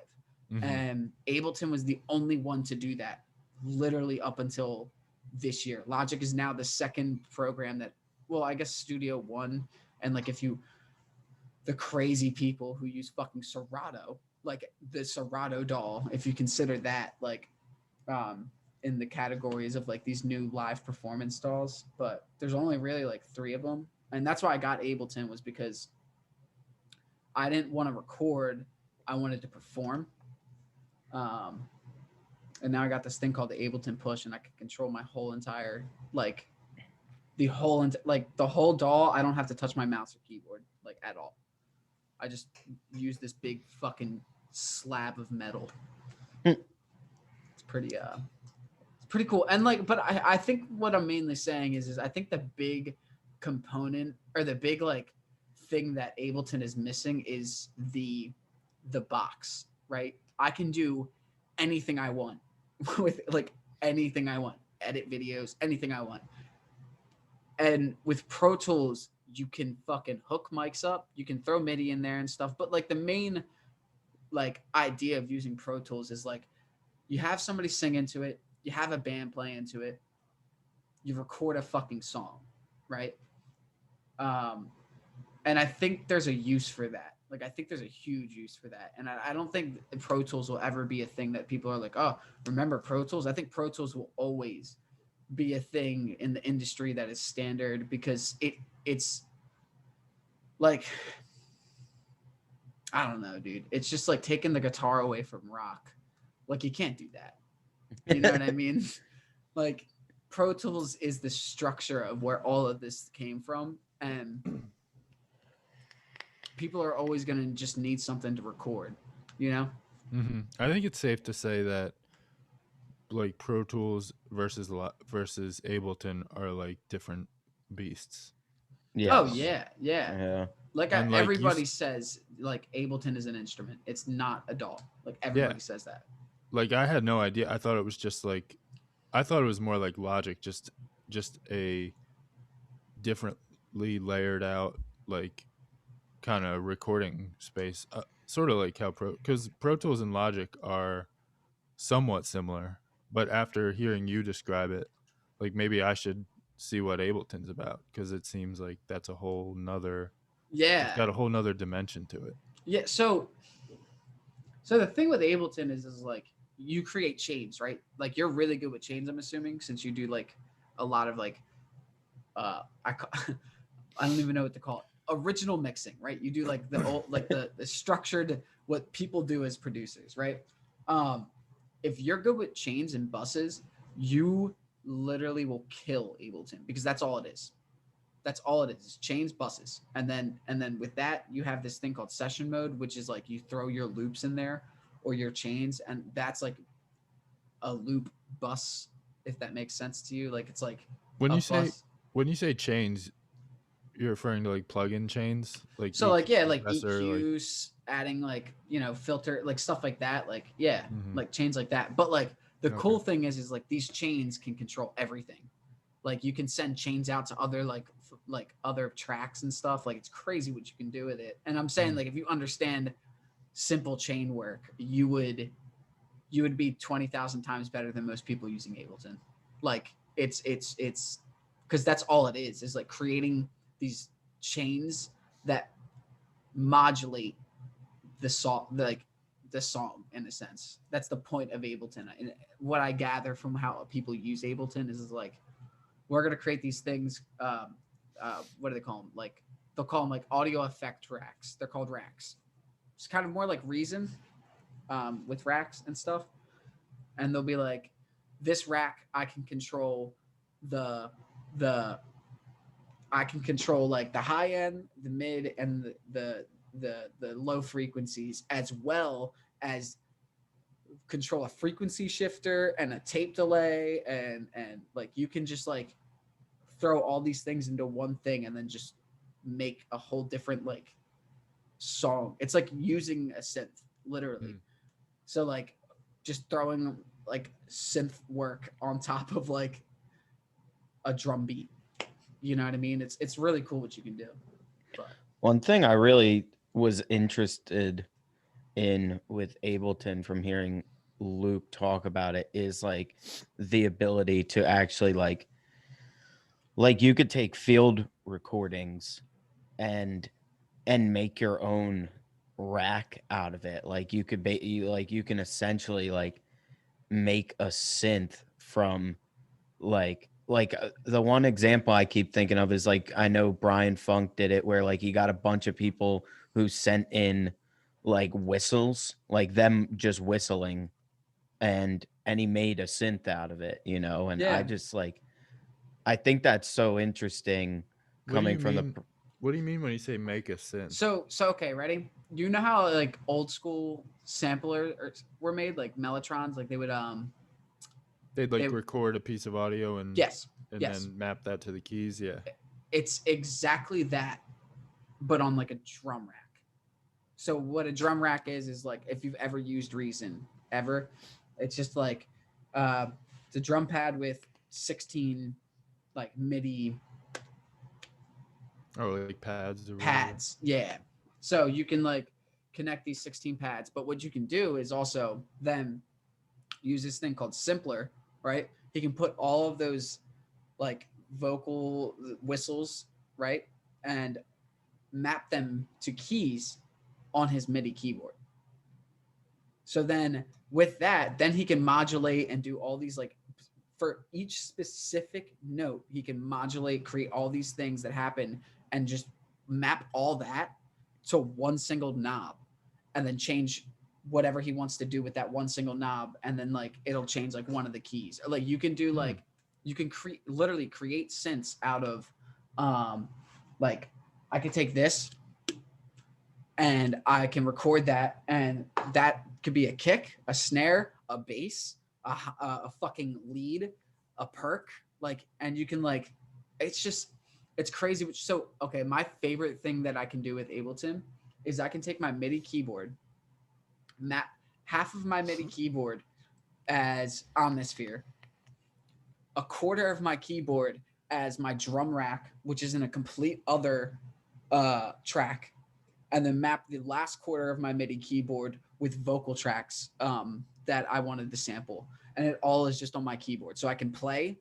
Mm-hmm. And Ableton was the only one to do that literally up until this year. Logic is now the second program that, well, I guess Studio One, and like if you, the crazy people who use fucking Serato, like the Serato doll, if you consider that like in the categories of like these new live performance dolls, but there's only really like 3 of them. And that's why I got Ableton, was because I didn't want to record, I wanted to perform. Um, and now I got this thing called the Ableton Push, and I can control my whole entire like the whole like the whole doll. I don't have to touch my mouse or keyboard like at all. I just use this big fucking slab of metal. It's pretty cool. And like, but I think what I'm mainly saying is I think the big component, or the big like thing that Ableton is missing is the box, right? I can do anything I want with like anything I want, edit videos, anything I want. And with Pro Tools, you can fucking hook mics up, you can throw MIDI in there and stuff. But like the main like idea of using Pro Tools is like you have somebody sing into it, you have a band play into it, you record a fucking song, right? And I think there's a use for that. Like I think there's a huge use for that. And I don't think Pro Tools will ever be a thing that people are like, oh, remember Pro Tools? I think Pro Tools will always be a thing in the industry that is standard, because it's like, I don't know, dude. It's just like taking the guitar away from rock. Like you can't do that. You know what I mean? Like Pro Tools is the structure of where all of this came from, and people are always going to just need something to record, you know? Mm-hmm. I think it's safe to say that like Pro Tools versus Ableton are like different beasts. Yes. Oh yeah, yeah. Yeah. Like And like everybody says like Ableton is an instrument. It's not a doll. Like everybody says that. like I had no idea. I thought it was just like, I thought it was more like Logic, just a differently layered out like kind of recording space, sort of like how because Pro Tools and Logic are somewhat similar, but after hearing you describe it, like maybe I should see what Ableton's about, because it seems like that's a whole nother, it's Yeah. got a whole nother dimension to it. Yeah. So the thing with Ableton is like you create chains, right? Like you're really good with chains, I'm assuming, since you do like a lot of like I I don't even know what to call it. Original mixing, right? You do like the old like the structured what people do as producers, right? Um if you're good with chains and buses, you literally will kill Ableton because that's all it is. That's all it is. Chains, buses. And then with that, you have this thing called session mode, which is like you throw your loops in there or your chains, and that's like a loop bus, if that makes sense to you. Like it's like When a you say bus. when you say chains, you're referring to like plug-in chains, like So like yeah, like compressor, like EQs, adding like, filter, like stuff like that. Like yeah, mhm. like chains like that. But like the Okay. cool thing is like these chains can control everything. Like you can send chains out to other like other tracks and stuff. Like it's crazy what you can do with it. And I'm saying like if you understand simple chain work, you would be 20,000 times better than most people using Ableton. Like it's because that's all it is like creating these chains that modulate the song, like the song in a sense. That's the point of Ableton. And what I gather from how people use Ableton is like we're gonna create these things. What do they call them? Like they'll call them like audio effect racks. They're called racks. It's kind of more like Reason with racks and stuff. And they'll be like, this rack I can control the the I can control like the high end, the mid, and the low frequencies, as well as control a frequency shifter and a tape delay, and like you can just like throw all these things into one thing and then just make a whole different like song. It's like using a synth, literally. So like just throwing like synth work on top of like a drum beat. You know what I mean? It's really cool what you can do. But One thing I really was interested in with Ableton from hearing Luke talk about it is like the ability to actually like you could take field recordings and make your own rack out of it. Like you could you can essentially like make a synth from the one example I keep thinking of is like I know Brian Funk did it where like he got a bunch of people who sent in like whistles, like them just whistling, and he made a synth out of it, and I yeah. just like I think that's so interesting What do coming you from mean? What do you mean when you say make a synth? So okay, ready? You know how like old school samplers were made, like Mellotrons, like they would They'd they like record a piece of audio and yes, yes. then map that to the keys. Yeah. It's exactly that, but on like a drum rack. So what a drum rack is like if you've ever used Reason ever, it's just like it's a drum pad with 16 like MIDI Or like pads or whatever. pads. Yeah. So you can like connect these 16 pads, but what you can do is also then use this thing called Simpler, right? He can put all of those like vocal whistles, right? And map them to keys on his MIDI keyboard. So then with that, then he can modulate and do all these like for each specific note, he can modulate, create all these things that happen and just map all that to one single knob and then change whatever he wants to do with that one single knob. And then like, it'll change like one of the keys. Or like you can do like, you can literally create synths out of like I could take this and I can record that, and that could be a kick, a snare, a bass, a fucking lead, a perk, like, and you can like, it's crazy. So, okay, my favorite thing that I can do with Ableton is I can take my MIDI keyboard, map half of my MIDI keyboard as Omnisphere, a quarter of my keyboard as my drum rack, which is in a complete other track, and then map the last quarter of my MIDI keyboard with vocal tracks that I wanted to sample. And it all is just on my keyboard. So I can play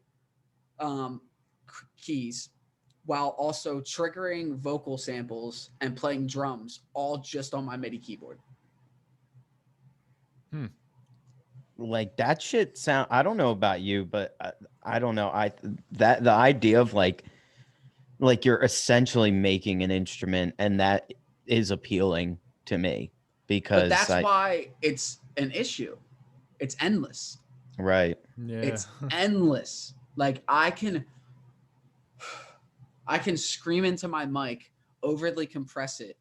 keys while also triggering vocal samples and playing drums all just on my MIDI keyboard. Like that shit sound, I don't know about you, but I don't know. That the idea of like you're essentially making an instrument, and that is appealing to me But because that's why it's an issue. It's endless. right. Yeah. It's endless. Like I can scream into my mic, overly compress it,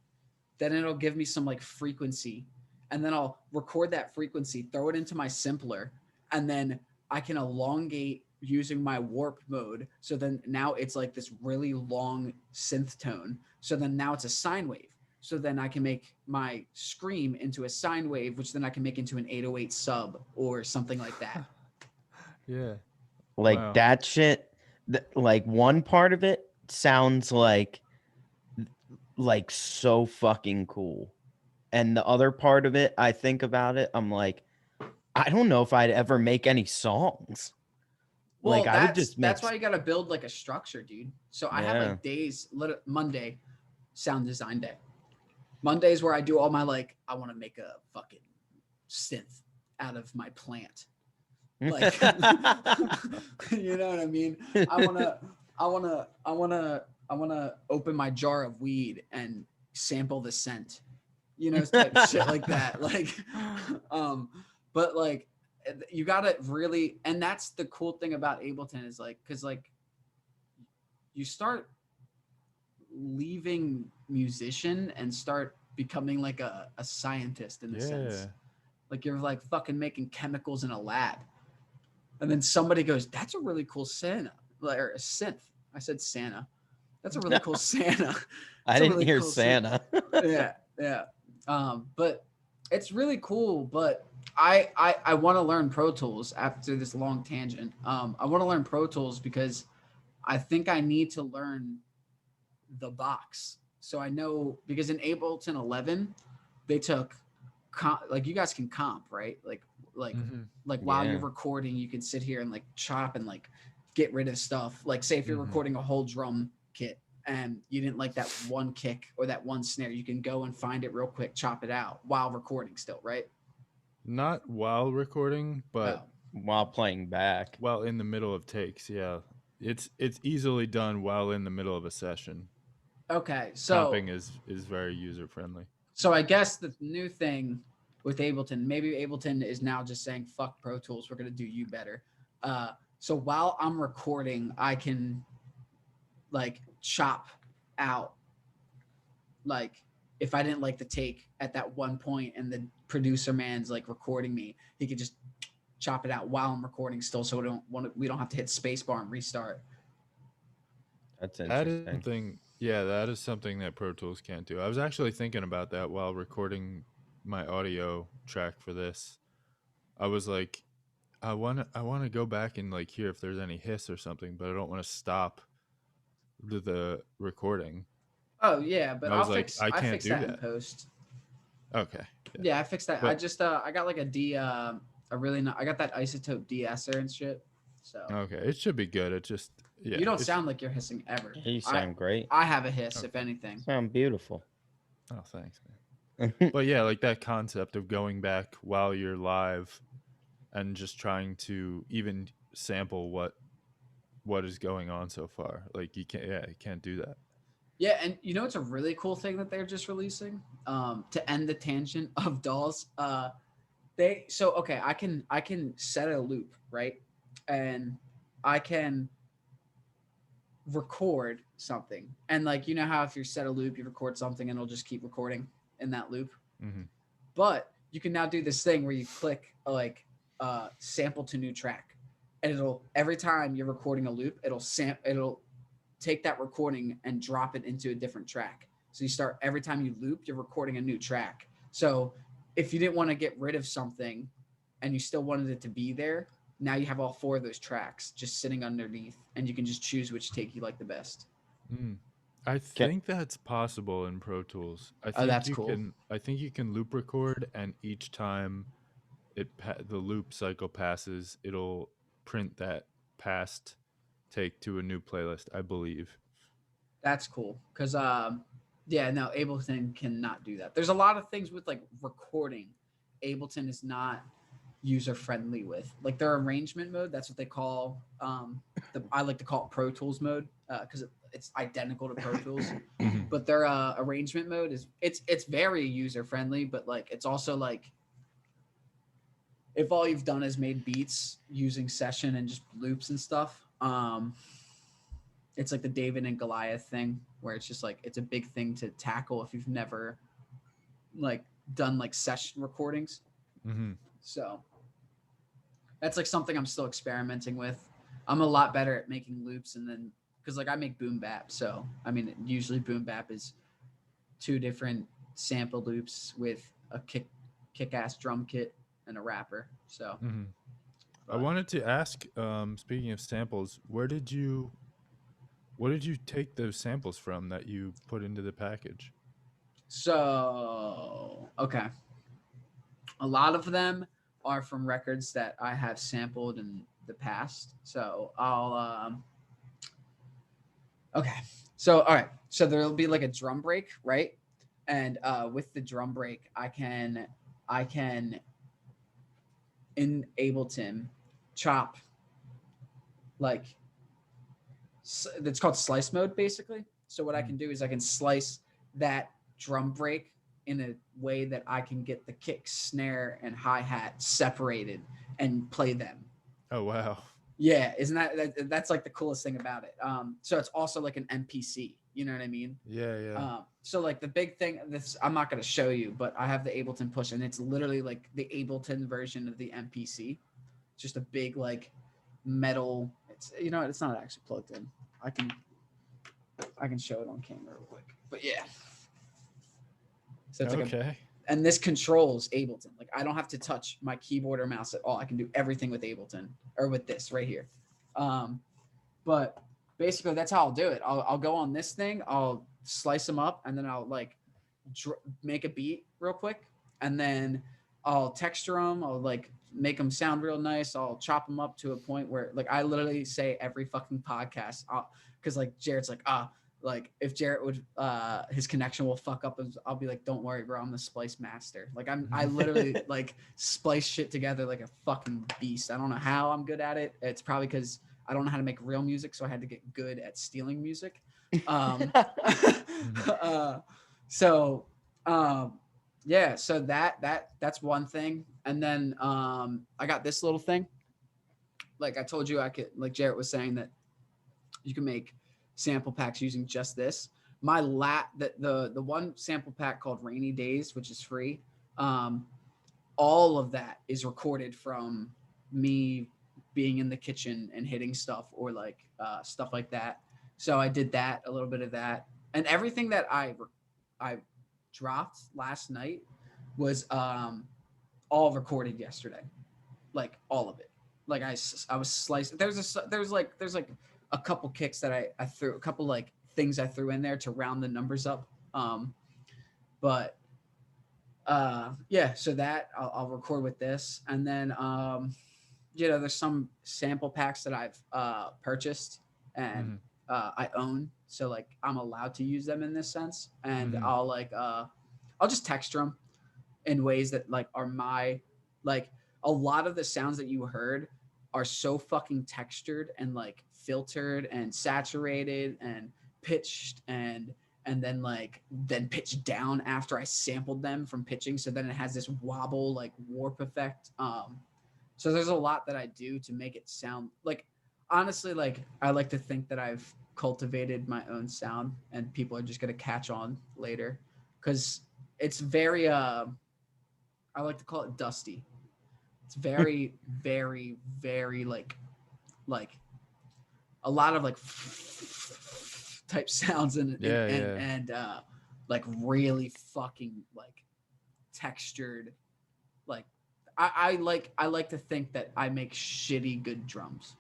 then it'll give me some like frequency, and then I'll record that frequency, throw it into my simpler, and then I can elongate using my warp mode. So then now it's like this really long synth tone. So then now it's a sine wave. So then I can make my scream into a sine wave, which then I can make into an 808 sub or something like that. Yeah. Like Wow. that shit, like one part of it sounds like so fucking cool. And the other part of it, I think about it, I'm like, I don't know if I'd ever make any songs. Well, Like I would just make that's why you got to build like a structure, dude. So I have Yeah. like days, Monday, sound design day. Mondays where I do all my like, I want to make a fucking synth out of my plant. Like, you know what I mean? I wanna open my jar of weed and sample the scent, you know, type shit like that. Like, but like, you gotta really, and that's the cool thing about Ableton is like, cause like, you start leaving musician and start becoming like a scientist in a sense. Like you're like fucking making chemicals in a lab. And then somebody goes, "That's a really cool Santa," or a synth. I said Santa. That's a really cool Santa. I That's a didn't really hear cool Santa. yeah, yeah. But it's really cool. But I want to learn Pro Tools after this long tangent. I want to learn Pro Tools because I think I need to learn the box. So I know because in Ableton 11, they took like you guys can comp, right? Like while you're Yeah. recording, you can sit here and like chop and like get rid of stuff. Like say if you're recording a whole drum kit and you didn't like that one kick or that one snare, you can go and find it real quick, chop it out while recording still, right? Not while recording, but While playing back. while in the middle of takes. Yeah. It's easily done while in the middle of a session. Okay, so Comping is very user friendly. So I guess the new thing with Ableton, maybe Ableton is now just saying, fuck Pro Tools, we're going to do you better. So while I'm recording, I can like chop out, like if I didn't like the take at that one point and the producer man's like recording me, he could just chop it out while I'm recording still. So we don't have to hit spacebar and restart. That's That is interesting. something, yeah, that is something that Pro Tools can't do. I was actually thinking about that while recording my audio track for this. I was like, I want to go back and like hear if there's any hiss or something, but I don't want to stop the recording. Oh yeah, but I was I can't fix do that in that. post. Okay. Yeah, I fixed that. I But- just I got like I got that isotope de-esser and shit. So Okay, it should be good. It just you don't sound like you're hissing ever. You sound great. I have a hiss, if anything. Sound beautiful. Oh, thanks, man. But yeah, like that concept of going back while you're live and just trying to even sample what is going on so far. Like you can't do that. Yeah, and you know it's a really cool thing that they're just releasing. To end the tangent of Daws, I can set a loop, right? And I can record something. And like you know how if you set a loop, you record something and it'll just keep recording in that loop. Mm-hmm. But you can now do this thing where you click sample to new track, and it'll every time you're recording a loop, it'll take that recording and drop it into a different track. So you start every time you loop, you're recording a new track. So if you didn't want to get rid of something and you still wanted it to be there, now you have all 4 of those tracks just sitting underneath, and you can just choose which take you like the best. I Ca- think that's possible in Pro Tools. Oh, that's cool. I think you can loop record, and each time the loop cycle passes, it'll print that past take to a new playlist, I believe. That's cool. Cause yeah, no, Ableton cannot do that. There's a lot of things with like recording. Ableton is not user friendly with. Like their arrangement mode, that's what they call I like to call it Pro Tools mode, because it's identical to Pro Tools. Mhm. But their arrangement mode is it's very user friendly, but like it's also like if all you've done is made beats using session and just loops and stuff, it's like the David and Goliath thing where it's just like it's a big thing to tackle if you've never like done like session recordings. Mhm. So that's like something I'm still experimenting with. I'm a lot better at making loops and then because like I make Boom-Bap, so I mean usually Boom-Bap is two different sample loops with a kick-ass drum kit and a rapper. So Mhm. I but wanted to ask, speaking of samples, where did you take those samples from that you put into the package? so okay. A lot of them are from records that I have sampled in the past. So I'll okay. So all right. So there'll be like a drum break, right? And with the drum break, I can in Ableton chop like it's called slice mode basically. So what I can do is I can slice that drum break in a way that I can get the kick, snare, and hi-hat separated and play them. Oh wow. Yeah, isn't that's like the coolest thing about it. So it's also like an MPC, you know what I mean? Yeah, yeah. So like the big thing, this I'm not going to show you, but I have the Ableton Push, and it's literally like the Ableton version of the MPC. Just a big like metal. It's it's not actually plugged in. I can show it on camera real quick. But yeah, so it's like a Okay. and this controls Ableton. Like I don't have to touch my keyboard or mouse at all. I can do everything with Ableton or with this right here. But basically that's how I'll do it. I'll go on this thing. I'll slice them up and then I'll like make a beat real quick and then I'll texture them. I'll like make them sound real nice. I'll chop them up to a point where like I literally say every fucking podcast because like Jarrett's like if Jarrett would his connection will fuck up, I'll be like, don't worry, bro, I'm the splice master. Like I literally like splice shit together like a fucking beast. I don't know how I'm good at it. It's probably because I don't know how to make real music, so I had to get good at stealing music. So yeah, so that's one thing. And then I got this little thing. Like I told you, I could like Jarrett was saying that you can make sample packs using just this. My the one sample pack called Rainy Days, which is free. All of that is recorded from me being in the kitchen and hitting stuff or like stuff like that. So I did that, a little bit of that, and everything that I dropped last night was all recorded yesterday, like all of it. Like I was slicing. There's like a couple kicks that I threw, a couple like things I threw in there to round the numbers up. But yeah, so that I'll record with this, and then there's some sample packs that I've purchased and I own, so like I'm allowed to use them in this sense, and I'll just texture them in ways that like are like a lot of the sounds that you heard are so fucking textured and like filtered and saturated and pitched and then pitched down after I sampled them from pitching, so then it has this wobble like warp effect. So there's a lot that I do to make it sound like, honestly, like I like to think that I've cultivated my own sound and people are just going to catch on later because it's very I like to call it dusty. It's very very very like a lot of like type sounds Yeah, yeah. and like really fucking like textured. Like I like to think that I make shitty good drums.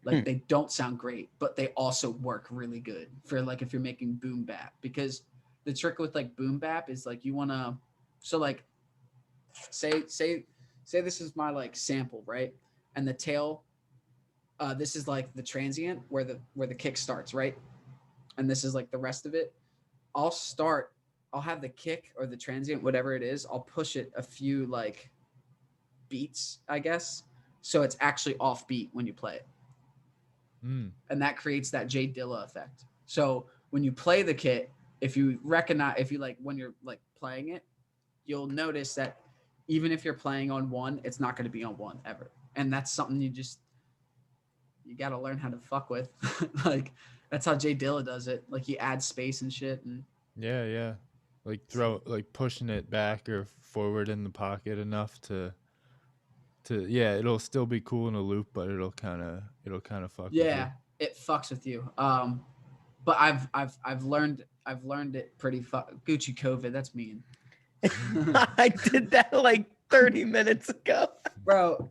Like they don't sound great, but they also work really good for like if you're making Boom-Bap, because the trick with like Boom-Bap is like you want to, so like say this is my like sample, right? And the tail, this is like the transient where the kick starts, right? And this is like the rest of it. I'll have the kick or the transient, whatever it is, I'll push it a few like beats, I guess. So it's actually off beat when you play it. And that creates that Jay Dilla effect. So when you play the kit, if you like when you're like playing it, you'll notice that even if you're playing on one, it's not going to be on one ever. And that's something you got to learn how to fuck with. Like that's how Jay Dilla does it. Like he adds space and shit. And Yeah. Like pushing it back or forward in the pocket enough to it'll still be cool in a loop, but it'll kind of fuck with you. It fucks with you. But I've learned it pretty Gucci COVID. That's mean. I did that like 30 minutes ago. Bro,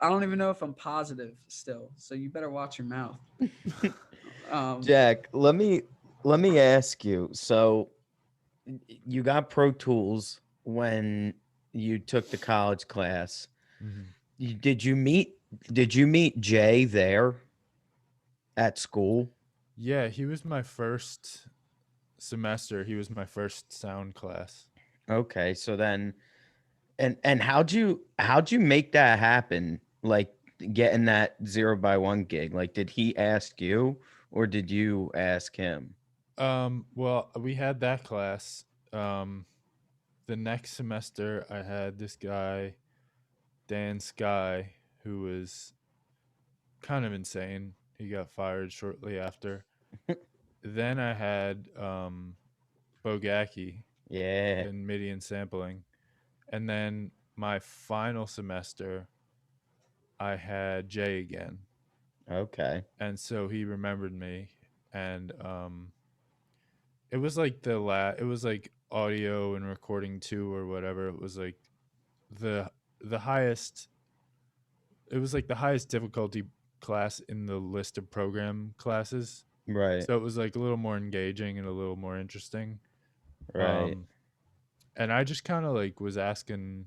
I don't even know if I'm positive still. So you better watch your mouth. Jack, let me ask you. So you got Pro Tools when you took the college class. Mm-hmm. Did you meet Jay there at school? Yeah, he was my first semester. He was my first sound class. Okay, so then and how'd you make that happen? Like getting that 0x1 gig? Like did he ask you or did you ask him? Well, we had that class. The next semester I had this guy, Dan Sky, who was kind of insane. He got fired shortly after. Then I had Bogacki Yeah. in MIDI and sampling. And then my final semester, I had Jay again. Okay. And so he remembered me. And it was like it was like audio and recording 2 or whatever. It was like the highest, it was like the highest difficulty class in the list of program classes. Right. So it was like a little more engaging and a little more interesting. Right. And I just kind of like was asking,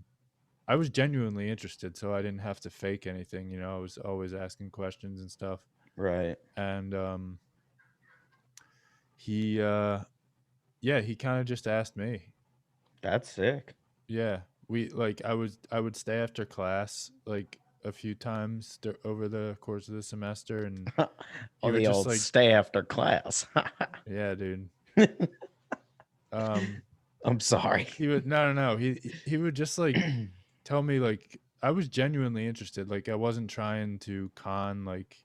I was genuinely interested, so I didn't have to fake anything, you know. I was always asking questions and stuff. Right. And he he kind of just asked me. That's sick. Yeah. We like I would stay after class like a few times over the course of the semester, and he would just like stay after class. Yeah, dude. I'm sorry. He would no. He would just like tell me, like, I was genuinely interested. Like I wasn't trying to con like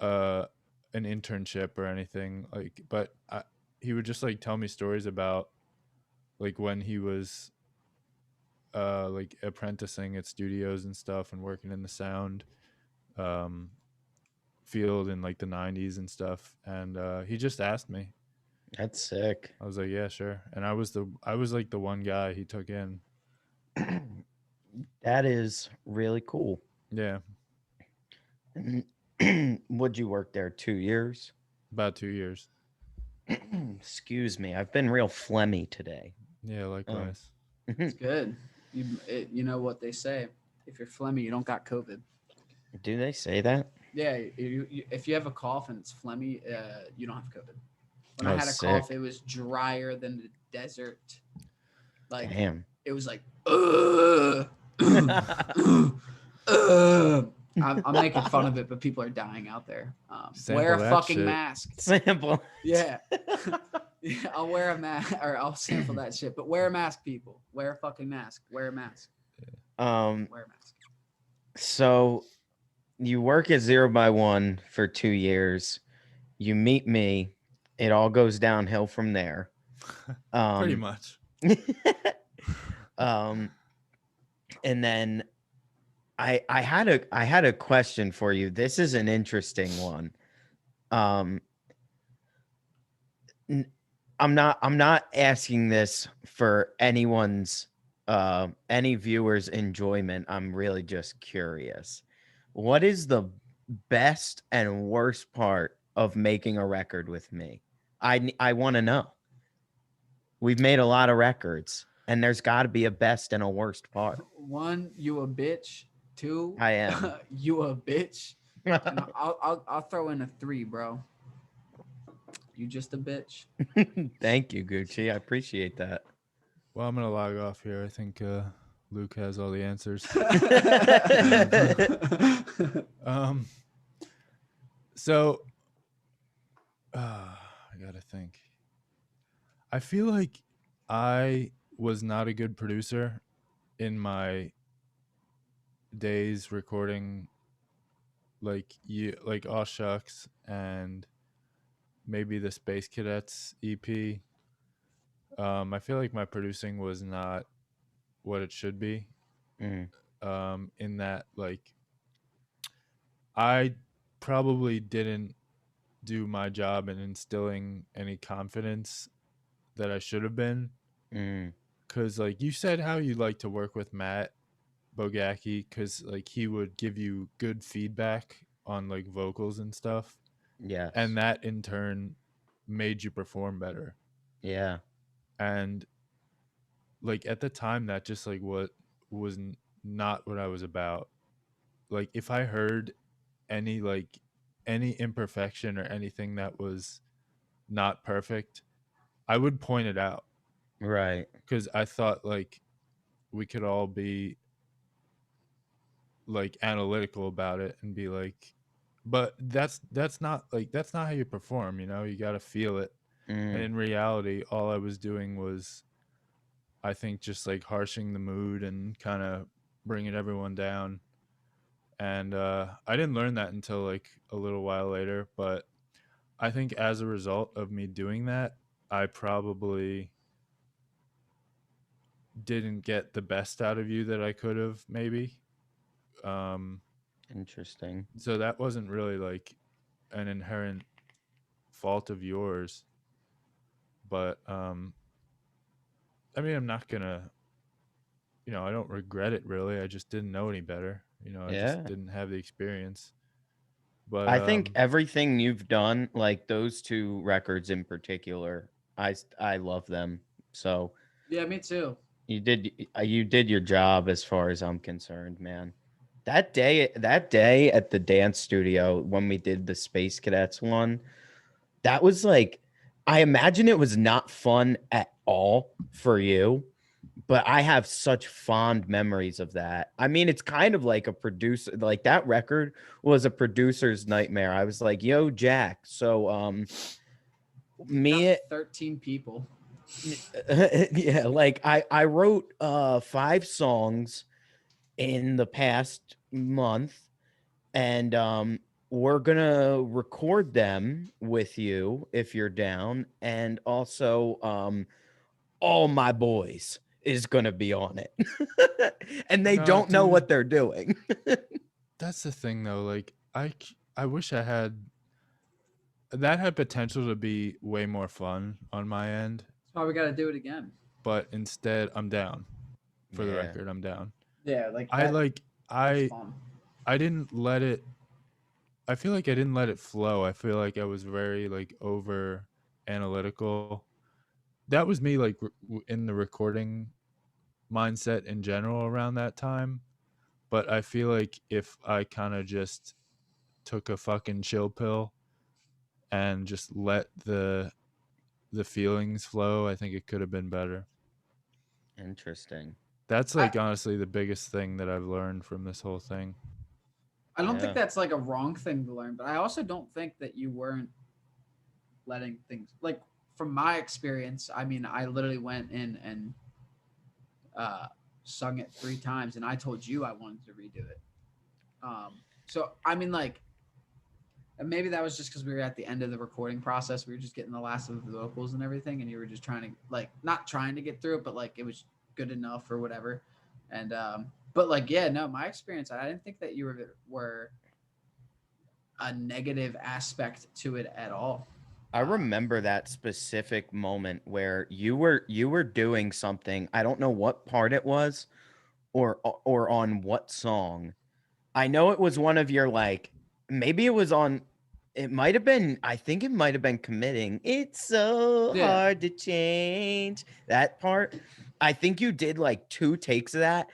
an internship or anything. Like, but he would just like tell me stories about like when he was like apprenticing at studios and stuff and working in the sound field in like the 90s and stuff. And he just asked me. That's sick. I was like, yeah, sure. And I was like the one guy he took in. That is really cool. Yeah. Would you work there 2 years? About 2 years. Excuse me. I've been real phlegmy today. Yeah, likewise. It's good. You know what they say. If you're phlegmy, you don't got COVID. Do they say that? Yeah. If you have a cough and it's phlegmy, you don't have COVID. When I had a sick. cough, it was drier than the desert. Like, damn. It was like, I'm making fun of it, but people are dying out there. Wear a fucking mask. Sample. Yeah. Yeah, I'll wear a mask, or I'll sample that shit. But wear a mask, people. Wear a fucking mask. Wear a mask. Wear a mask. So you work at 0x1 for 2 years. You meet me. It all goes downhill from there. Pretty much. And then I had a question for you. This is an interesting one. I'm not asking this for anyone's any viewer's enjoyment. I'm really just curious. What is the best and worst part of making a record with me? I want to know. We've made a lot of records, and there's got to be a best and a worst part. One, you a bitch. Two, I am. you a bitch. And I'll throw in a three, bro. You just a bitch. Thank you, Gucci. I appreciate that. Well, I'm gonna log off here. I think Luke has all the answers. um, so I gotta think. I feel like I was not a good producer in my days recording, like Aw Shucks and maybe the Space Cadets EP. I feel like my producing was not what it should be. Mm, In that, like, I probably didn't do my job in instilling any confidence that I should have been. mm, Cause like you said how you like to work with Matt Bogacki, cause like he would give you good feedback on like vocals and stuff. yes. And that in turn made you perform better. Yeah. And like at the time that just like what was not what I was about. Like if I heard any like any imperfection or anything that was not perfect, I would point it out Right. because I thought like we could all be like analytical about it and be like, but that's not like that's not how you perform, you know, you got to feel it. And Mm, in reality, all I was doing was, I think, just like harshing the mood and kind of bringing everyone down. And I didn't learn that until like a little while later, but I think as a result of me doing that, I probably didn't get the best out of you that I could have maybe. Um, interesting. so that wasn't really like an inherent fault of yours, but I mean, I'm not gonna, you know, I don't regret it really. I just didn't know any better. You know, I just Yeah. didn't have the experience. But I think everything you've done, like those two records in particular, I love them. So Yeah, me too. you did your job as far as I'm concerned, man. That day at the dance studio when we did the Space Cadets one, that was like, I imagine it was not fun at all for you, but I have such fond memories of that. I mean, it's kind of like a producer, like that record was a producer's nightmare. I was like, "Yo, Jack, so Got me 13 people. yeah, like I wrote 5 songs in the past month, and we're gonna record them with you if you're down, and also all my boys is gonna be on it." And they no, don't know dude, what they're doing. that's the thing though. Like I wish I had that had potential to be way more fun on my end, That's why we got to do it again. but instead I'm down. For the Yeah. record, I'm down. Yeah, like I that. like That's I fun. I didn't let it I feel like I didn't let it flow. I feel like I was very like over analytical. That was me like in the recording mindset in general around that time, but I feel like if I kind of just took a fucking chill pill and just let the feelings flow, I think it could have been better. Interesting. That's I like honestly the biggest thing that I've learned from this whole thing. I don't think Yeah. that's like a wrong thing to learn, but I also don't think that you weren't letting things like from my experience. I mean, I literally went in and uh, sung it 3 times, and I told you I wanted to redo it. So I mean, like, and maybe that was just because we were at the end of the recording process. We were just getting the last of the vocals and everything, and you were just trying to like not trying to get through it, but like it was good enough or whatever. And but like yeah, no, my experience, I didn't think that you were a negative aspect to it at all. I remember that specific moment where you were doing something. I don't know what part it was or on what song. I know it was one of your like maybe it was on. It might have been. I think it might have been committing. It's so Yeah. hard to change that part. I think you did like 2 takes of that,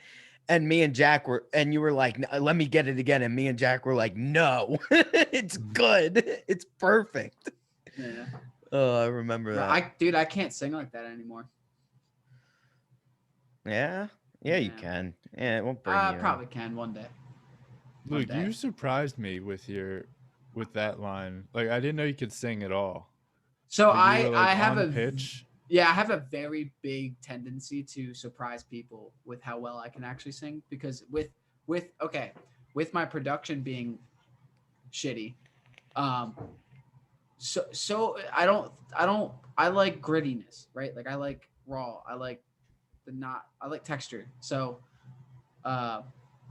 and me and Jack were, and you were like, "Let me get it again," and me and Jack were like, "No, it's good. It's perfect." Yeah. Oh, I remember that. Dude, I can't sing like that anymore. Yeah, you Yeah. can. Yeah, it won't bring I you. probably can one day. Luke, day. you surprised me with that line. Like I didn't know you could sing at all. So Like you were like I have on a pitch. yeah, I have a very big tendency to surprise people with how well I can actually sing because with my production being shitty, um, so I like grittiness, right? Like I like raw. I like I like texture. So uh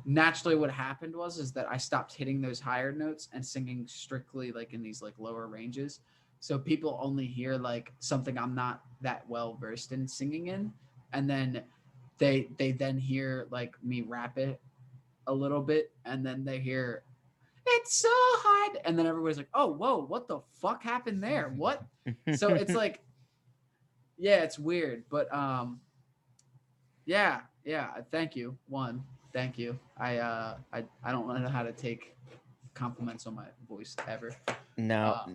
naturally what happened is that I stopped hitting those higher notes and singing strictly like in these like lower ranges. So people only hear like something I'm not that well versed in singing in, and then they then hear like me rap it a little bit, and then they hear it's so hard, and then everybody's like, "Oh, whoa, what the fuck happened there? What?" So it's like, yeah, it's weird, but yeah, yeah. Thank you. One, thank you. I don't know how to take compliments on my voice ever. Now, Uh,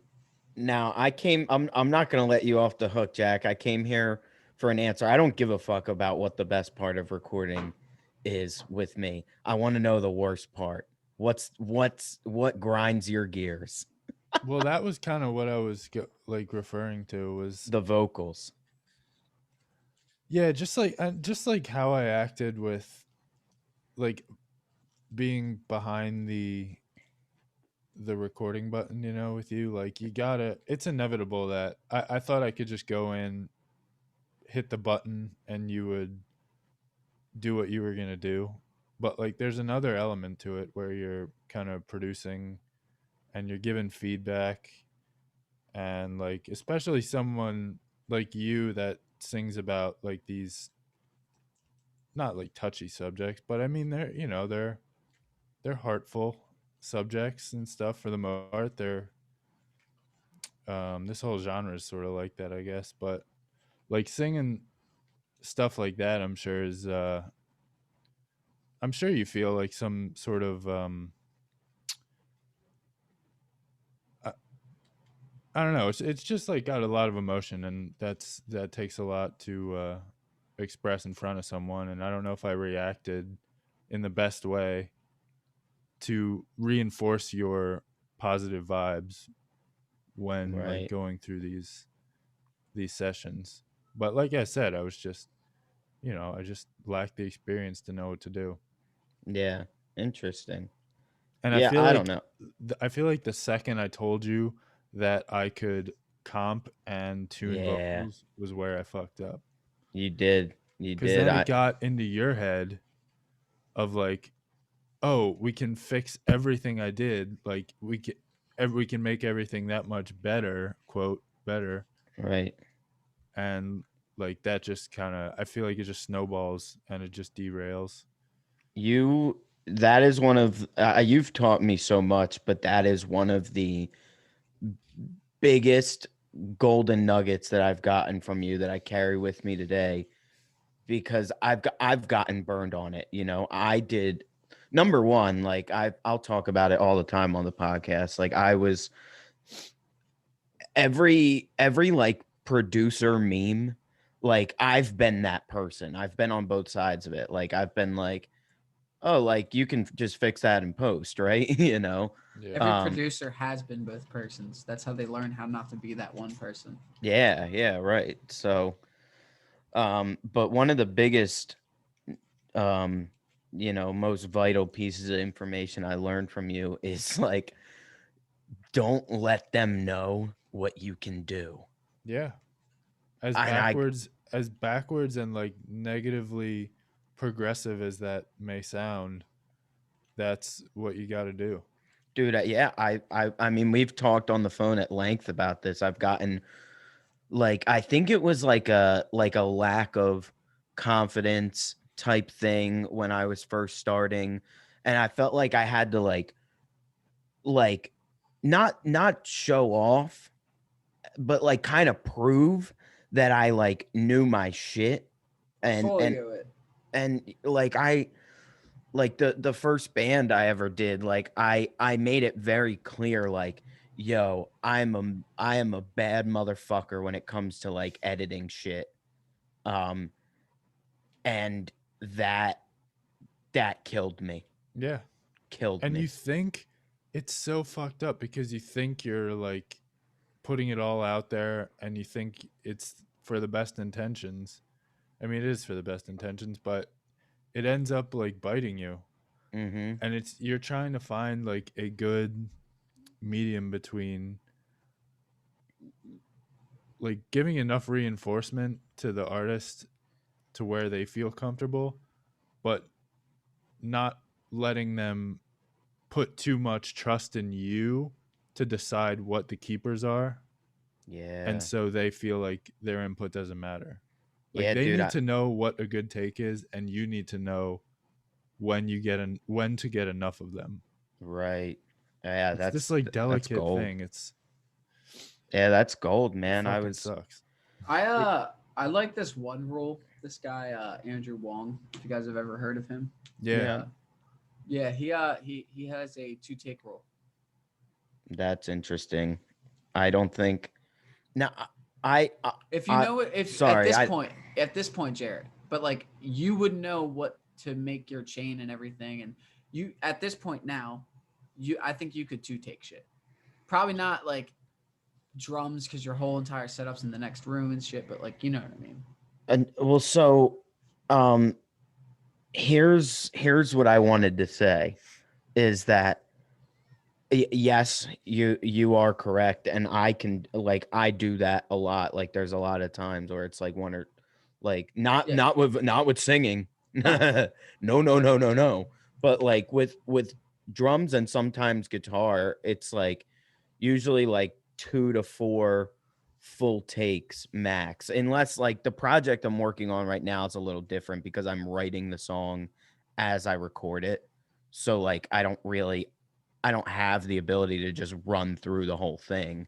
now I'm not gonna let you off the hook, Jack. I came here for an answer. I don't give a fuck about what the best part of recording is with me. I want to know the worst part. What grinds your gears? Well, that was kind of what I was like referring to was The vocals. yeah, just like how I acted with like being behind the recording button, you know, with you. Like you gotta, it's inevitable that I thought I could just go in, hit the button, and you would do what you were gonna do. But like there's another element to it where you're kind of producing and you're giving feedback, and like especially someone like you that sings about like these not like touchy subjects, but I mean they're, you know, they're heartful subjects and stuff for the most part. They're this whole genre is sort of like that, I guess. But like singing stuff like that, I'm sure you feel like some sort of I, I don't know. It's just like got a lot of emotion, and that takes a lot to express in front of someone. And I don't know if I reacted in the best way to reinforce your positive vibes when like Right. going through these sessions. But like I said, I was just, you know, I just lacked the experience to know what to do. Yeah. Interesting. And Yeah, I don't know. I feel like the second I told you that I could comp and tune Yeah, vocals was where I fucked up. you did. You Cuz did. then it got into your head of like, oh, we can fix everything I did. Like we can make everything that much better, quote, better. Right. And like that just kind of, I feel like it just snowballs and it just derails. That is one of you've taught me so much, but that is one of the biggest golden nuggets that I've gotten from you that I carry with me today because I've gotten burned on it. You know, I did number one, like I'll talk about it all the time on the podcast. Like I was every like producer meme, like I've been that person. I've been on both sides of it. Like I've been like, oh, like you can just fix that in post, right? You know. Yeah. every producer has been both persons. That's how they learn how not to be that one person. Yeah, right. So but one of the biggest um most vital pieces of information I learned from you is like don't let them know what you can do. Yeah. And I As backwards and like negatively progressive as that may sound, that's what you got to do. dude, yeah, I mean we've talked on the phone at length about this. I've gotten like I think it was like a lack of confidence type thing when I was first starting, and I felt like I had to like not show off, but like kind of prove that I like knew my shit. and fully and get it. and like I like the first band I ever did, like I made it very clear, like, yo, I am a bad motherfucker when it comes to like editing shit. Um and that that killed me. Yeah. Killed And you me. think it's so fucked up because you think you're like putting it all out there and you think it's for the best intentions. I mean, it is for the best intentions, but it ends up like biting you. Mm-hmm. And it's you're trying to find like a good medium between like giving enough reinforcement to the artist to where they feel comfortable, but not letting them put too much trust in you to decide what the keepers are. And Yeah. so they feel like their input doesn't matter. Like Yeah, they dude. need to know what a good take is, and you need to know when to get enough of them. Right. Yeah, It's this that's like that's delicate gold. thing. It's Yeah, that's gold, it man. fucking sucks. I I like this one rule. This guy Andrew Wong. If you guys have ever heard of him, Yeah. yeah, he has a 2-take rule. That's interesting. I don't think now I If you know it, if sorry, at this point, Jarrett, but like you would know what to make your chain and everything, and you at this point now, I think you could 2-take shit. Probably not like drums because your whole entire setup's in the next room and shit, but like you know what I mean. and well, so um here's what I wanted to say is that yes, you are correct, and I can like I do that a lot. Like there's a lot of times where it's like one or like Yeah. not with singing. No, no, no, no, no. But like with drums and sometimes guitar, it's like usually like 2 to 4 full takes max. Unless like the project I'm working on right now is a little different because I'm writing the song as I record it. So like I don't have the ability to just run through the whole thing.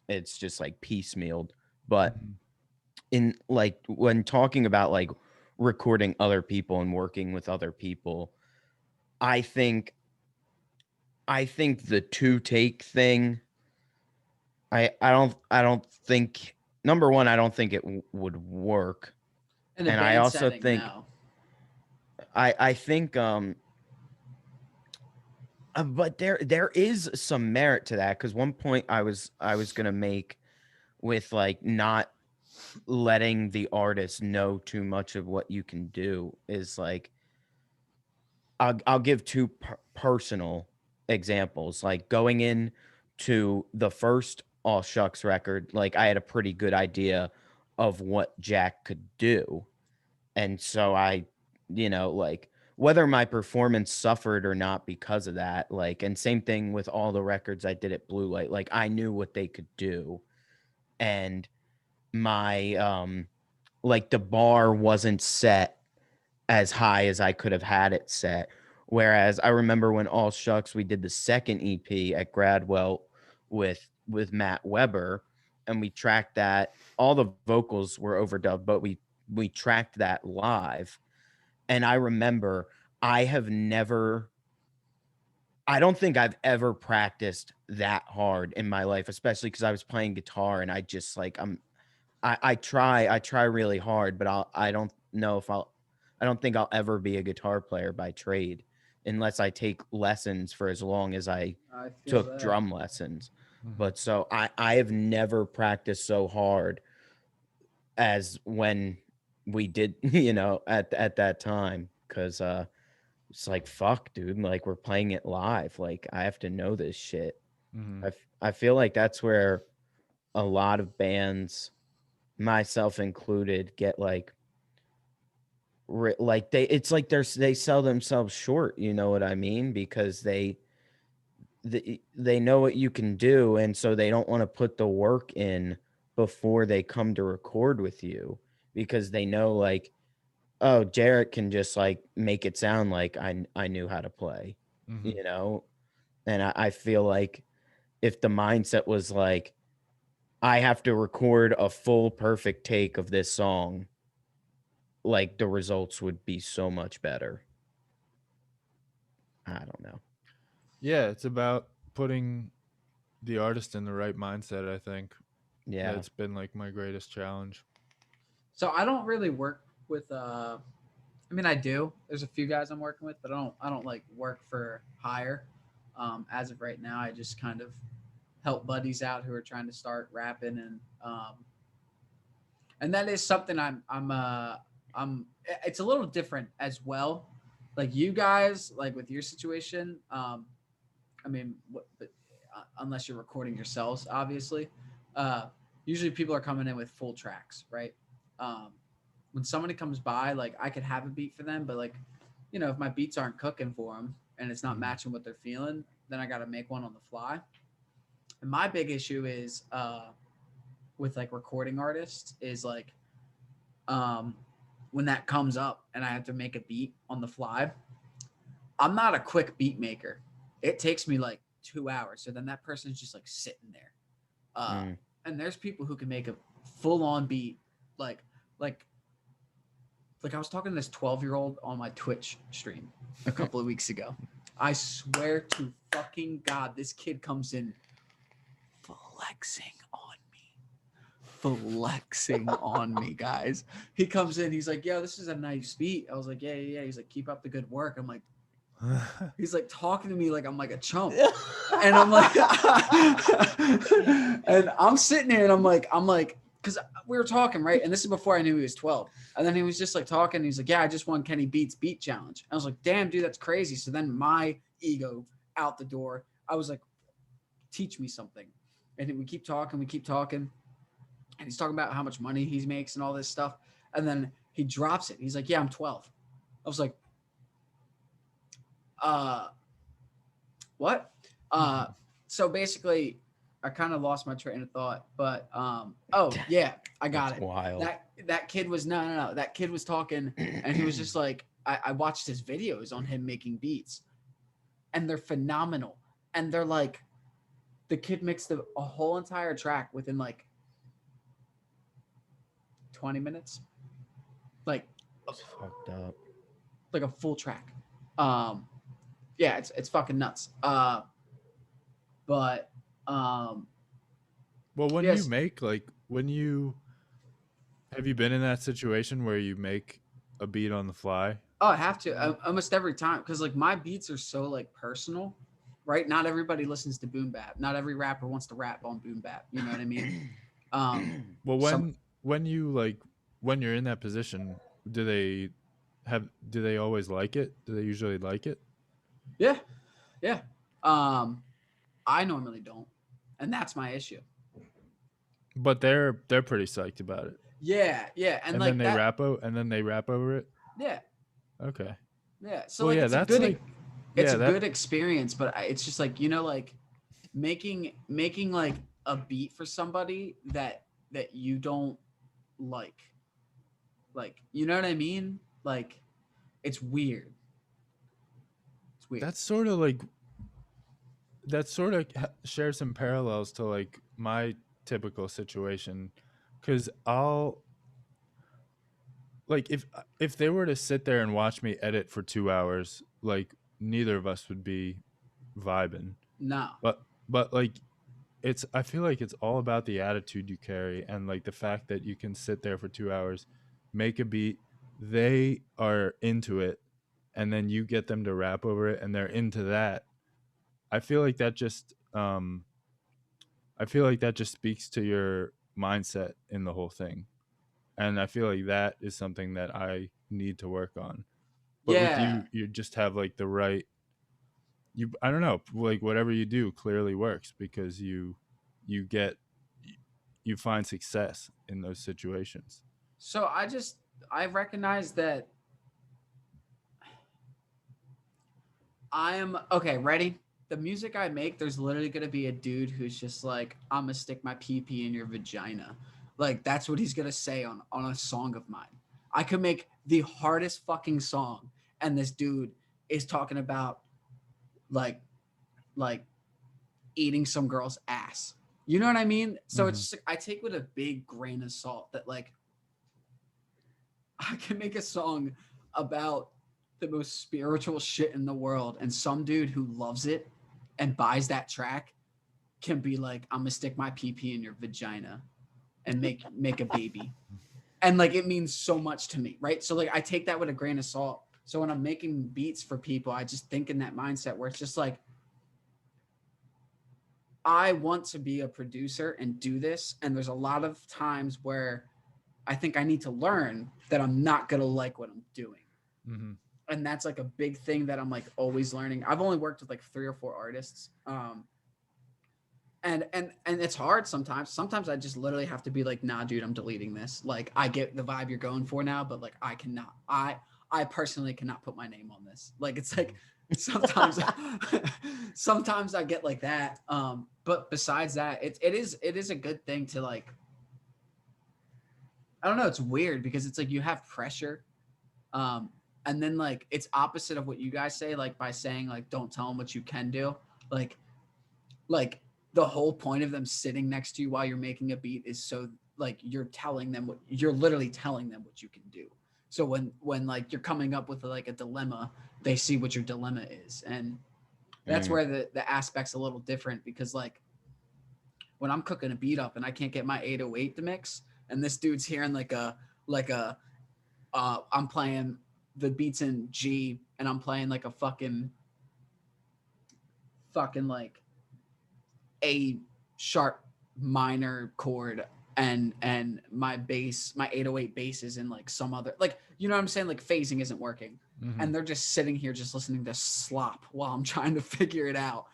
It's just like piecemealed. But Mhm. in like when talking about like recording other people and working with other people, I think I think the 2-take thing, I don't think number one, I don't think it would work. In a And I band also setting, think no. I think but there is some merit to that because one point I was gonna make with like not letting the artist know too much of what you can do is like I'll give two personal examples. Like going in to the first All Shucks record, like I had a pretty good idea of what Jack could do. And so I, like whether my performance suffered or not because of that, like, and same thing with all the records I did at Blue Light, like I knew what they could do. And my, like the bar wasn't set as high as I could have had it set. Whereas I remember when All Shucks we did the second EP at Gradwell with Matt Weber, and we tracked that. All the vocals were overdubbed, but we tracked that live. And I remember I have never I don't think I've ever practiced that hard in my life, especially because I was playing guitar and I just like I try really hard, but I don't know if I don't think I'll ever be a guitar player by trade unless I take lessons for as long as I I feel took that. drum lessons. Mhm. But so I have never practiced so hard as when we did, at that time cuz it's like fuck, dude, like we're playing it live. Like I have to know this shit. Mhm. I feel like that's where a lot of bands, myself included, get like like it's like they sell themselves short, you know what I mean? Because they know what you can do, and so they don't want to put the work in before they come to record with you because they know like, oh, Jarrett can just like make it sound like I knew how to play, Mhm. you know? And I feel like if the mindset was like, I have to record a full perfect take of this song, like the results would be so much better. I don't know. Yeah, it's about putting the artist in the right mindset, I think. Yeah. That's been like my greatest challenge. So I don't really work with I mean I do. There's a few guys I'm working with, but I don't like work for hire. As of right now, I just kind of help buddies out who are trying to start rapping and that is something I'm it's a little different as well. Like you guys, like with your situation, I mean, but, unless you're recording yourselves, obviously. Uh, Usually people are coming in with full tracks, right? Um, when somebody comes by, like I could have a beat for them, but like, if my beats aren't cooking for them and it's not matching what they're feeling, then I got to make one on the fly. And my big issue is with like recording artists is like um, when that comes up and I have to make a beat on the fly. I'm not a quick beat maker. It takes me like 2 hours. So then that person's just like sitting there. And there's people who can make a full on beat, like like like I was talking to this 12-year-old on my Twitch stream a couple of weeks ago. I swear to fucking God, this kid comes in flexing on me, guys. He comes in, he's like, "Yo, this is a nice beat." I was like, "Yeah, yeah, yeah." He's like, "Keep up the good work." I'm like, he's like talking to me like I'm like a chump. And I'm like, and I'm sitting there and I'm like, because we were talking, right? And this is before I knew he was 12. And then he was just like talking. He's like, "Yeah, I just won Kenny Beats Beat Challenge." And I was like, "Damn, dude, that's crazy." So then my ego out the door. I was like, "Teach me something." And we keep talking. And he's talking about how much money he makes and all this stuff. And then he drops it. He's like, "Yeah, I'm 12. I was like, what? So basically, I kind of lost my train of thought, but oh yeah, I got it. Wild. That kid was no. That kid was talking, and he was just like, I watched his videos on him making beats, and they're phenomenal. And they're like, the kid mixed a whole entire track within like 20 minutes, like It's fucked up. like a full track. Yeah, it's fucking nuts. But Well, when yes. you make have you been in that situation where you make a beat on the fly? Oh, I have to almost every time because like my beats are so like personal, right? Not everybody listens to Boom-Bap. Not every rapper wants to rap on Boom-Bap. You know what I mean? Well, Some- when you're in that position, do they always like it? Do they usually like it? yeah, yeah. I normally don't, and that's my issue. But they're pretty psyched about it. Yeah, yeah, and like then they that. and then they rap over it. Yeah, Okay. yeah. So Well, like yeah, it's a that's good, like it's yeah, a that good experience, but it's just like like making like a beat for somebody that you don't like you know what I mean? Like it's weird. It's weird. that's sort of like that sort of shares some parallels to like my typical situation, because I'll like if they were to sit there and watch me edit for 2 hours, like neither of us would be vibing. No. But like it's I feel like it's all about the attitude you carry, and like the fact that you can sit there for 2 hours, make a beat, they are into it, and then you get them to rap over it and they're into that. I feel like that just speaks to your mindset in the whole thing. And I feel like that is something that I need to work on. But with Yeah. you just have like the right I don't know, like whatever you do clearly works because you get you find success in those situations. So I recognize that I am okay, ready? The music I make, there's literally gonna be a dude who's just like, "I'm gonna stick my pee in your vagina." Like that's what he's gonna say on a song of mine. I could make the hardest fucking song, and this dude is talking about like like eating some girl's ass. You know what I mean? So it's just, I take with a big grain of salt that like I can make a song about the most spiritual shit in the world, and some dude who loves it and buys that track can be like, I'm gonna stick my pee in your vagina and make a baby. And like it means so much to me, right? So like I take that with a grain of salt. So when I'm making beats for people, I just think in that mindset where it's just like, I want to be a producer and do this. And there's a lot of times where I think I need to learn that I'm not going to like what I'm doing. Mm-hmm. And that's like a big thing that I'm like always learning. I've only worked with like 3 or 4 artists. And it's hard sometimes. Sometimes I just literally have to be like, nah, dude, I'm deleting this. Like I get the vibe you're going for now, but like I cannot, I personally cannot put my name on this. Like it's like sometimes sometimes I get like that. But besides that, it is a good thing to like, I don't know, it's weird because it's like you have pressure. And then like it's opposite of what you guys say, like by saying like don't tell them what you can do. Like the whole point of them sitting next to you while you're making a beat is so like you're literally telling them what you can do. So when like you're coming up with like a dilemma, they see what your dilemma is. And that's where the aspect's a little different, because like when I'm cooking a beat up and I can't get my 808 to mix, and this dude's hearing I'm playing the beats in G and I'm playing like a fucking like A sharp minor chord, and my 808 bass is in like some other, like, you know what I'm saying? Like phasing isn't working. Mm-hmm. And they're just sitting here just listening to slop while I'm trying to figure it out.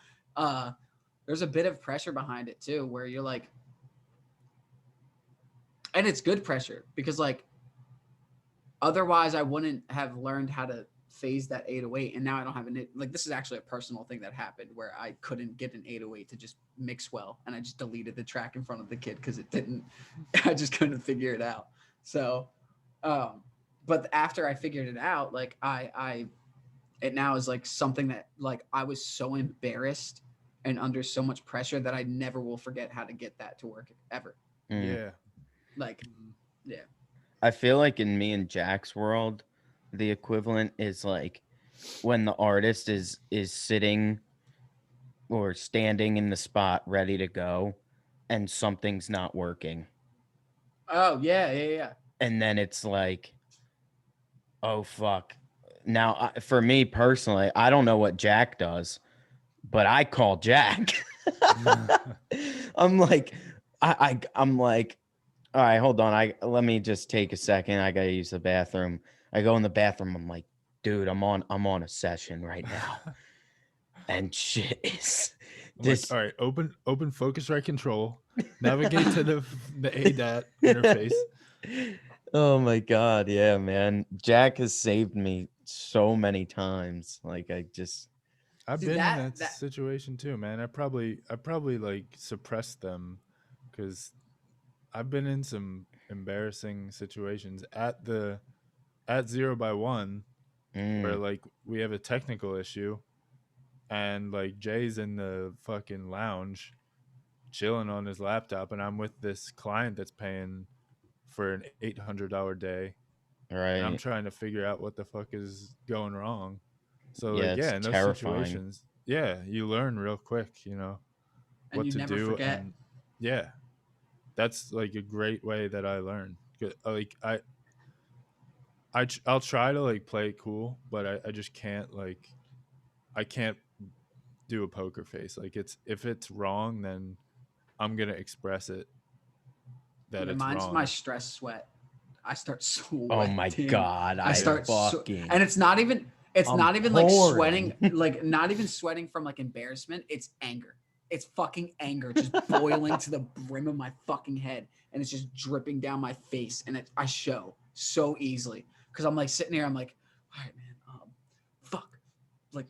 There's a bit of pressure behind it too, where you're like, and it's good pressure because like, otherwise I wouldn't have learned how to phase that 808, and now I don't have like this is actually a personal thing that happened where I couldn't get an 808 to just mix well, and I just deleted the track in front of the kid because it didn't. I just couldn't figure it out. So, but after I figured it out, like it now is like something that like I was so embarrassed and under so much pressure that I never will forget how to get that to work ever. Yeah. Like, yeah. I feel like in me and Jack's world, the equivalent is like when the artist is sitting or standing in the spot ready to go and something's not working. Oh, yeah. And then it's like, oh, fuck. Now, for me personally, I don't know what Jack does, but I call Jack. I'm like, I'm like, all right, hold on. Let me just take a second. I gotta use the bathroom. I go in the bathroom. I'm like, dude, I'm on a session right now, and shit is this. Like, all right, open Focusrite control. Navigate to the ADAT interface. Oh my god, yeah, man. Jack has saved me so many times. Like I've See, been in that situation too, man. I probably like suppressed them because I've been in some embarrassing situations at 0 by 1 where like we have a technical issue and like Jay's in the fucking lounge chilling on his laptop and I'm with this client that's paying for an $800 day. right. And I'm trying to figure out what the fuck is going wrong. So Yeah, like, it's in those terrifying. situations, yeah, you learn real quick, and what you to never do. forget. And yeah, that's like a great way that I learn. Like I'll try to like play it cool, but I just can't like, I can't do a poker face. Like if it's wrong, then I'm going to express it that it's Mine's wrong. my stress sweat. I start sweating. Oh my god, I start fucking and it's not even pouring. like sweating, like not even sweating from like embarrassment. It's anger. It's fucking anger just boiling to the brim of my fucking head, and it's just dripping down my face, and I show so easily because I'm like sitting here. I'm like, all right, man, fuck, like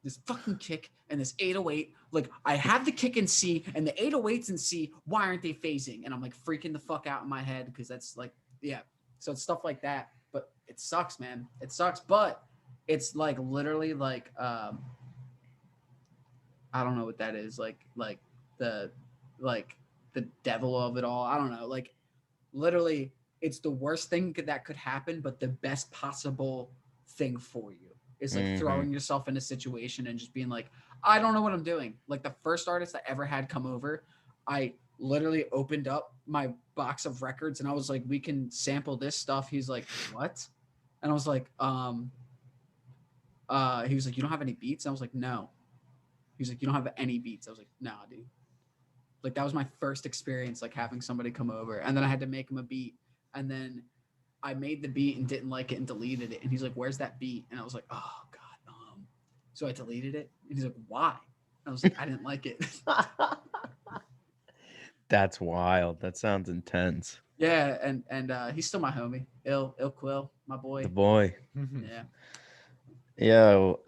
this fucking kick and this 808. Like I have the kick in C and the 808s in C. Why aren't they phasing? And I'm like freaking the fuck out in my head because that's like, yeah. So it's stuff like that. But it sucks, man. It sucks. But it's like literally like I don't know what that is. The like the devil of it all. I don't know. Like literally, it's the worst thing that could happen, but the best possible thing for you is like throwing yourself in a situation and just being like, I don't know what I'm doing. Like the first artist I ever had come over, I literally opened up my box of records and I was like, we can sample this stuff. He's like, what? And I was like, he was like, you don't have any beats? And I was like, no. He was like, you don't have any beats? I was like, nah, dude. Like that was my first experience, like having somebody come over, and then I had to make him a beat, and then I made the beat and didn't like it and deleted it. And he's like, "Where's that beat?" And I was like, "Oh God." So I deleted it, and he's like, "Why?" And I was like, "I didn't like it." That's wild. That sounds intense. Yeah, and he's still my homie, Ill Quill, my boy. The boy. Yeah. Yo,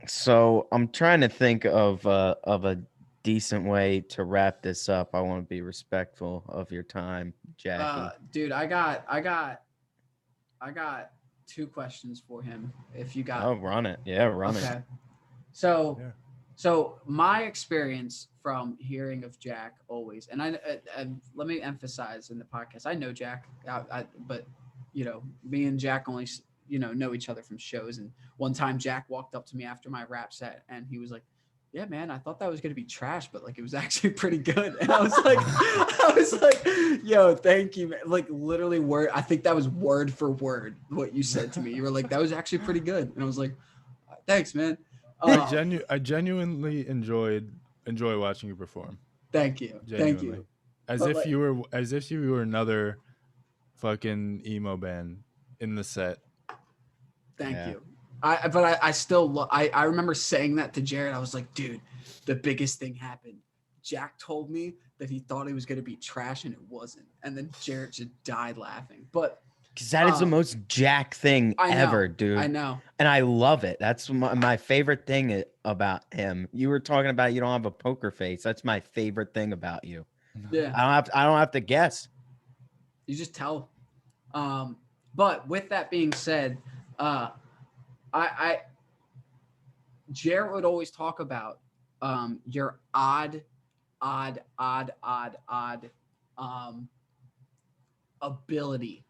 so I'm trying to think of a decent way to wrap this up. I want to be respectful of your time, Jackie. Dude, I got 2 questions for him. If you got. Oh, run it. Yeah, run it. Okay. So. Yeah. So my experience from hearing of Jack always, and let me emphasize in the podcast, I know Jack, but you know, me and Jack only know each other from shows. And one time Jack walked up to me after my rap set, and he was like, "Yeah, man, I thought that was gonna be trash, but like it was actually pretty good." And I was like, "Yo, thank you, man." Like literally I think that was word for word what you said to me. You were like, "That was actually pretty good," and I was like, "Thanks, man." I genuinely enjoy watching you perform. Thank you. Genuinely. Thank you. As But, if you were another fucking emo band in the set. Thank you. I still I remember saying that to Jarrett. I was like, dude, the biggest thing happened. Jack told me that he thought it was gonna be trash and it wasn't. And then Jarrett just died laughing. But Because that is the most Jack thing ever, dude. I know. And I love it. That's my favorite thing about him. You were talking about you don't have a poker face. That's my favorite thing about you. Yeah. I don't have to guess. You just tell. But with that being said, Jarrett would always talk about your odd ability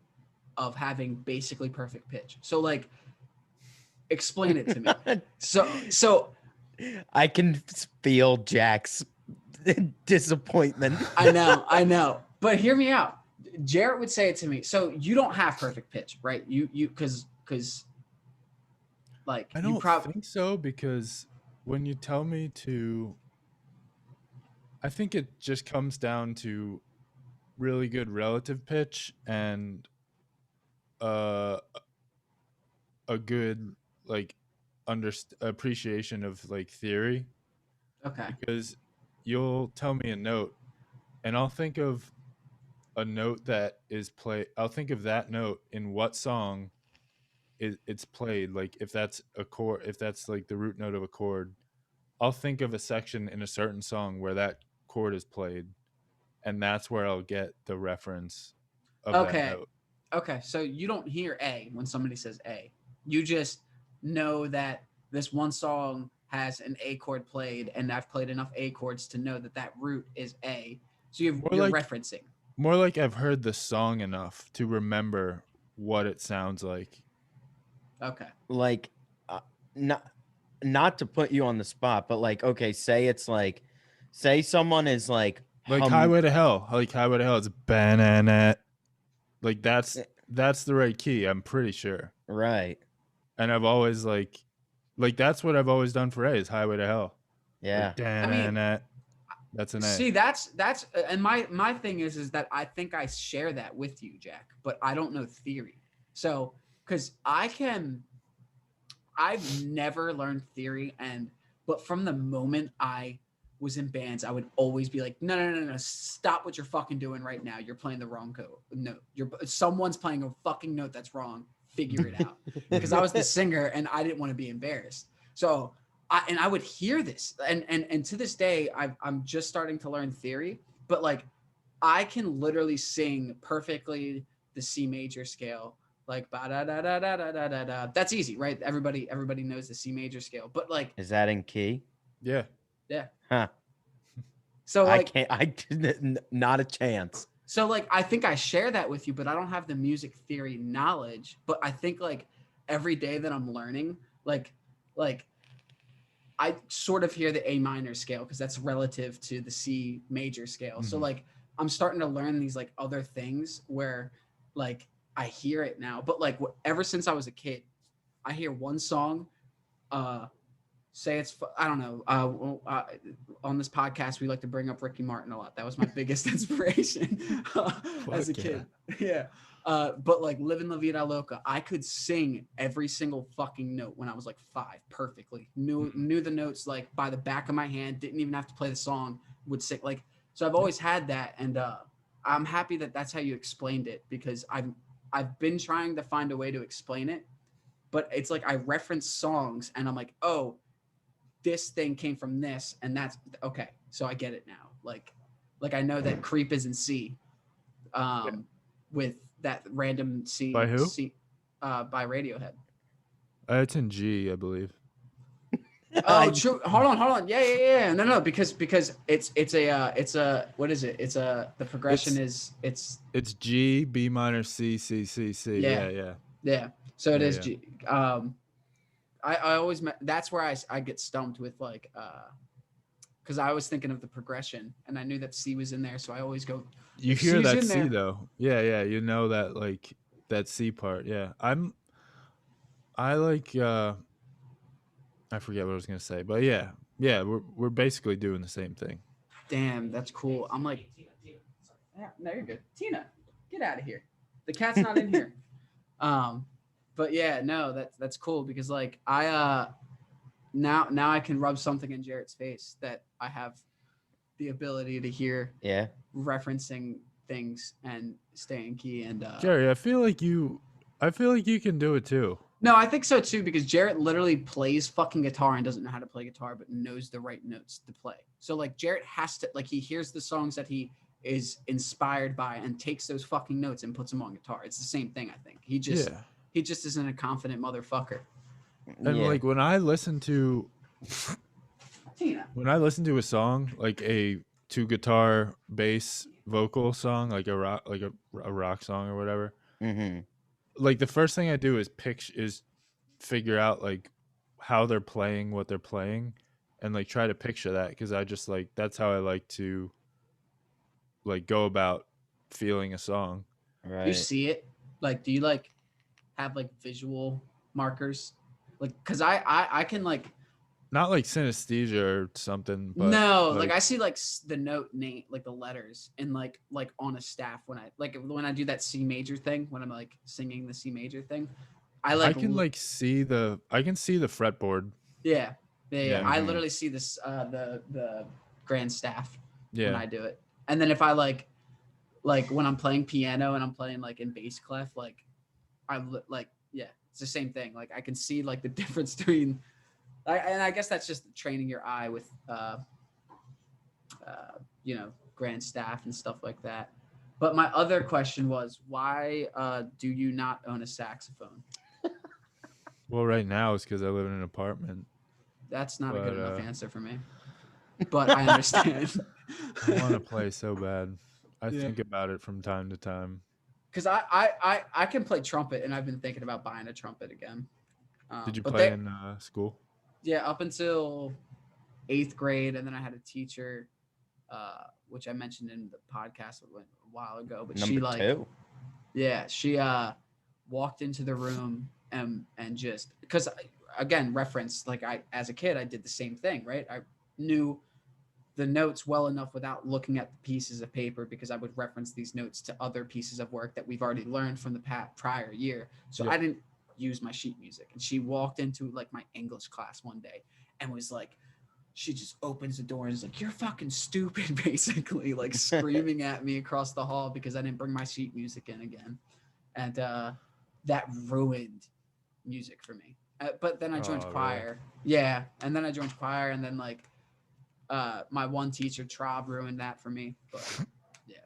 of having basically perfect pitch. So like explain it to me. So I can feel Jack's disappointment. I know. But hear me out. Jarrett would say it to me. So you don't have perfect pitch, right? You because like I don't think so, because when you tell me to, I think it just comes down to really good relative pitch and a good like appreciation of like theory. Okay. Because you'll tell me a note and I'll think of a note that is played. I'll think of that note in what song it's played. Like if that's a chord, if that's like the root note of a chord, I'll think of a section in a certain song where that chord is played, and that's where I'll get the reference of that note. Okay, so you don't hear A when somebody says A. You just know that this one song has an A chord played, and I've played enough A chords to know that that root is A. So you're referencing. More like I've heard the song enough to remember what it sounds like. Okay. Like, not to put you on the spot, but like, okay, say someone is like Highway to Hell. Like Highway to Hell, it's banana. Like that's the right key, I'm pretty sure. Right. And I've always like that's what I've always done for A is Highway to Hell. Yeah. Like, I mean, that's an A. See, that's and my thing is that I think I share that with you, Jack, but I don't know theory. So because I've never learned theory, but from the moment I was in bands, I would always be like, no, stop what you're fucking doing right now. You're playing the wrong note. Someone's playing a fucking note that's wrong. Figure it out. Because I was the singer and I didn't want to be embarrassed. So I would hear this, and to this day, I'm just starting to learn theory, but like I can literally sing perfectly the C major scale, like ba da da da da da da da. That's easy, right? Everybody knows the C major scale, but like, is that in key? Yeah. Yeah. Huh. So like Not a chance. So like I think I share that with you, but I don't have the music theory knowledge. But I think like every day that I'm learning, like I sort of hear the A minor scale because that's relative to the C major scale. So like I'm starting to learn these like other things where like I hear it now. But like ever since I was a kid, I hear one song, say it's I don't know. On this podcast, we like to bring up Ricky Martin a lot. That was my biggest inspiration as a kid. Yeah. But like Livin' La Vida Loca, I could sing every single fucking note when I was like 5 perfectly. Knew the notes like by the back of my hand. Didn't even have to play the song. Would sing like so. I've always had that, and I'm happy that that's how you explained it because I've been trying to find a way to explain it, but it's like I reference songs and I'm like, oh, this thing came from this, and that's okay. So I get it now. Like I know that Creep is in C, with that random C. By who? C, by Radiohead. It's in G, I believe. Oh, true. Hold on. Yeah. No, because it's a what is it? It's the progression it's G, B minor, C, C, C, C. Yeah. So it is G. I always that's where I get stumped with like because I was thinking of the progression and I knew that C was in there, so I always go. You hear that C though, yeah. You know that like that C part, yeah. I like I forget what I was gonna say, but yeah, we're basically doing the same thing. Damn, that's cool. I'm like, yeah, no, you're good. Tina, get out of here. The cat's not in here. But yeah, no, that's cool because like I now I can rub something in Jarrett's face that I have the ability to hear. Yeah. Referencing things and stay in key and Jerry, I feel like you can do it too. No, I think so too because Jarrett literally plays fucking guitar and doesn't know how to play guitar but knows the right notes to play. So like Jarrett has to like he hears the songs that he is inspired by and takes those fucking notes and puts them on guitar. It's the same thing, I think. He just isn't a confident motherfucker. And like when I listen to a song like a 2 guitar bass vocal song, like a rock song or whatever, like the first thing I do is figure out like how they're playing what they're playing and like try to picture that because I just like that's how I like to like go about feeling a song. Right. You see it? Like do you like have like visual markers? Like cuz I can like not like synesthesia or something, but no, like I see like the note name, like the letters, and like on a staff when I do that C major thing when I'm like singing the C major thing, I see the fretboard. Yeah. I literally see this the grand staff when I do it, and then if I like when I'm playing piano and I'm playing like in bass clef, like it's the same thing. Like I can see like the difference between. And I guess that's just training your eye with, grand staff and stuff like that. But my other question was, why do you not own a saxophone? Well, right now it's because I live in an apartment. That's not a good enough answer for me. But I understand. I want to play so bad. I think about it from time to time. Because I can play trumpet, and I've been thinking about buying a trumpet again. Did you play in school? Yeah, up until 8th grade, and then I had a teacher, which I mentioned in the podcast a while ago. But she walked into the room and just because again reference like I as a kid I did the same thing, right? I knew the notes well enough without looking at the pieces of paper because I would reference these notes to other pieces of work that we've already learned from the prior year. So I didn't use my sheet music, and she walked into like my English class one day and was like, she just opens the door and is like, "You're fucking stupid," basically like screaming at me across the hall because I didn't bring my sheet music in again, and that ruined music for me. But then I joined choir. Really? Yeah, and then I joined choir, and then like my one teacher Traub ruined that for me. But yeah,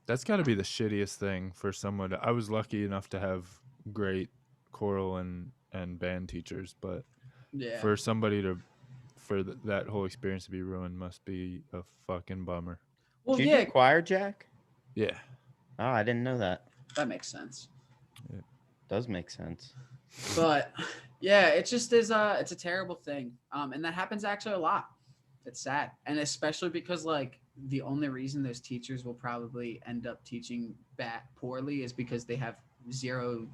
that's got to be the shittiest thing for someone. I was lucky enough to have great choral and band teachers, but for somebody to for that whole experience to be ruined must be a fucking bummer. Well, Did you yeah, do choir, Jack? Yeah. Oh, I didn't know that. that makes sense. Does make sense. But yeah, it just is it's a terrible thing. And that happens actually a lot. It's sad. And especially because like the only reason those teachers will probably end up teaching poorly is because they have zero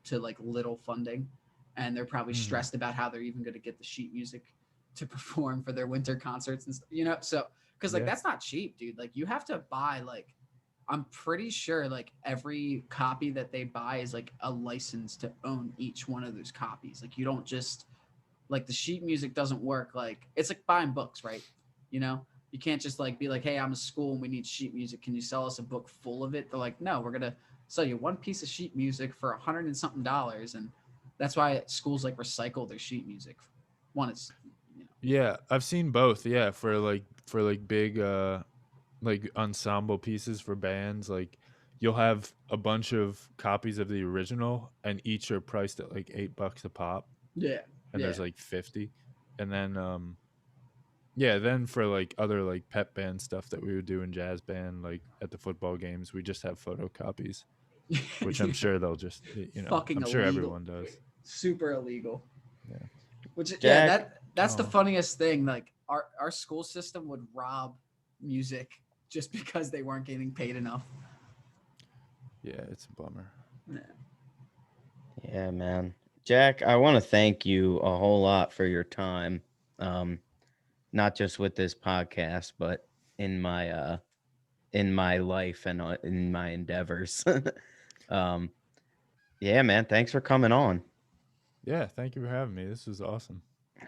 to like little funding, and they're probably stressed about how they're even going to get the sheet music to perform for their winter concerts and stuff, you know? So because like that's not cheap, dude. Like you have to buy like, I'm pretty sure like every copy that they buy is like a license to own each one of those copies. Like you don't just like the sheet music doesn't work. Like it's like buying books, right? You know, you can't just like be like, hey, I'm a school and we need sheet music. Can you sell us a book full of it? They're like, no, we're gonna sell you one piece of sheet music for $100 and something. And that's why schools like recycle their sheet music. One is, you know. Yeah, I've seen both. Yeah, for like big like ensemble pieces for bands, like you'll have a bunch of copies of the original and each are priced at like $8 a pop. Yeah. And yeah. there's like 50. And then yeah, then for like other like pep band stuff that we would do in jazz band, like at the football games, we just have photocopies, which I'm sure they'll just, you know, Fucking I'm sure illegal. everyone does. Super illegal. Yeah. Which Jack, that's the funniest thing. Like our school system would rob music just because they weren't getting paid enough. Yeah, it's a bummer. Yeah, man. Jack, I want to thank you a whole lot for your time. Not just with this podcast, but in my life and in my endeavors. Yeah, man. Thanks for coming on. Yeah, thank you for having me. This was awesome.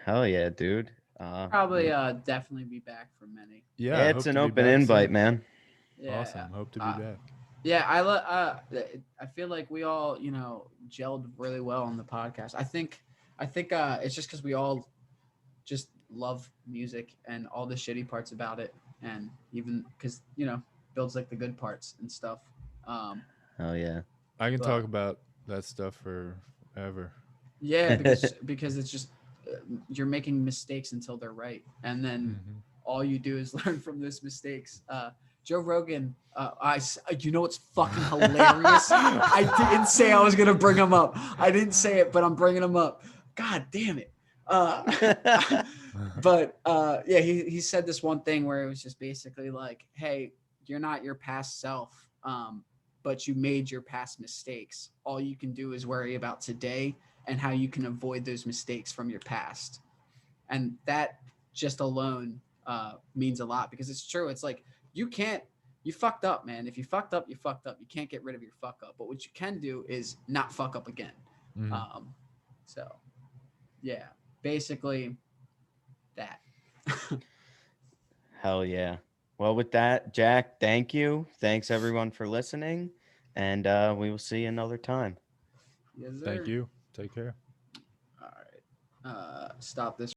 Hell yeah, dude. Probably definitely be back for many. Yeah, I It's hope an to be open back invite, soon. man. Yeah. Awesome. Hope to be back. Yeah, I feel like we all, you know, gelled really well on the podcast. I think it's just because we all just love music and all the shitty parts about it, and even because, you know, builds like the good parts and stuff. Hell yeah. I can But- talk about that stuff forever. Yeah, because it's just you're making mistakes until they're right, and then all you do is learn from those mistakes. Joe Rogan, you know what's fucking hilarious? I didn't say I was gonna bring him up. I didn't say it, but I'm bringing him up. God damn it. But yeah, he said this one thing where it was just basically like, hey, you're not your past self, but you made your past mistakes. All you can do is worry about today and how you can avoid those mistakes from your past. And that just alone means a lot, because it's true. It's like you fucked up, man. If you fucked up, you fucked up. You can't get rid of your fuck up. But what you can do is not fuck up again. So yeah, basically that. Hell yeah. Well, with that, Jack, thank you. Thanks everyone for listening, and we will see you another time. Yes, sir. Thank you. Take care. All right. Stop this.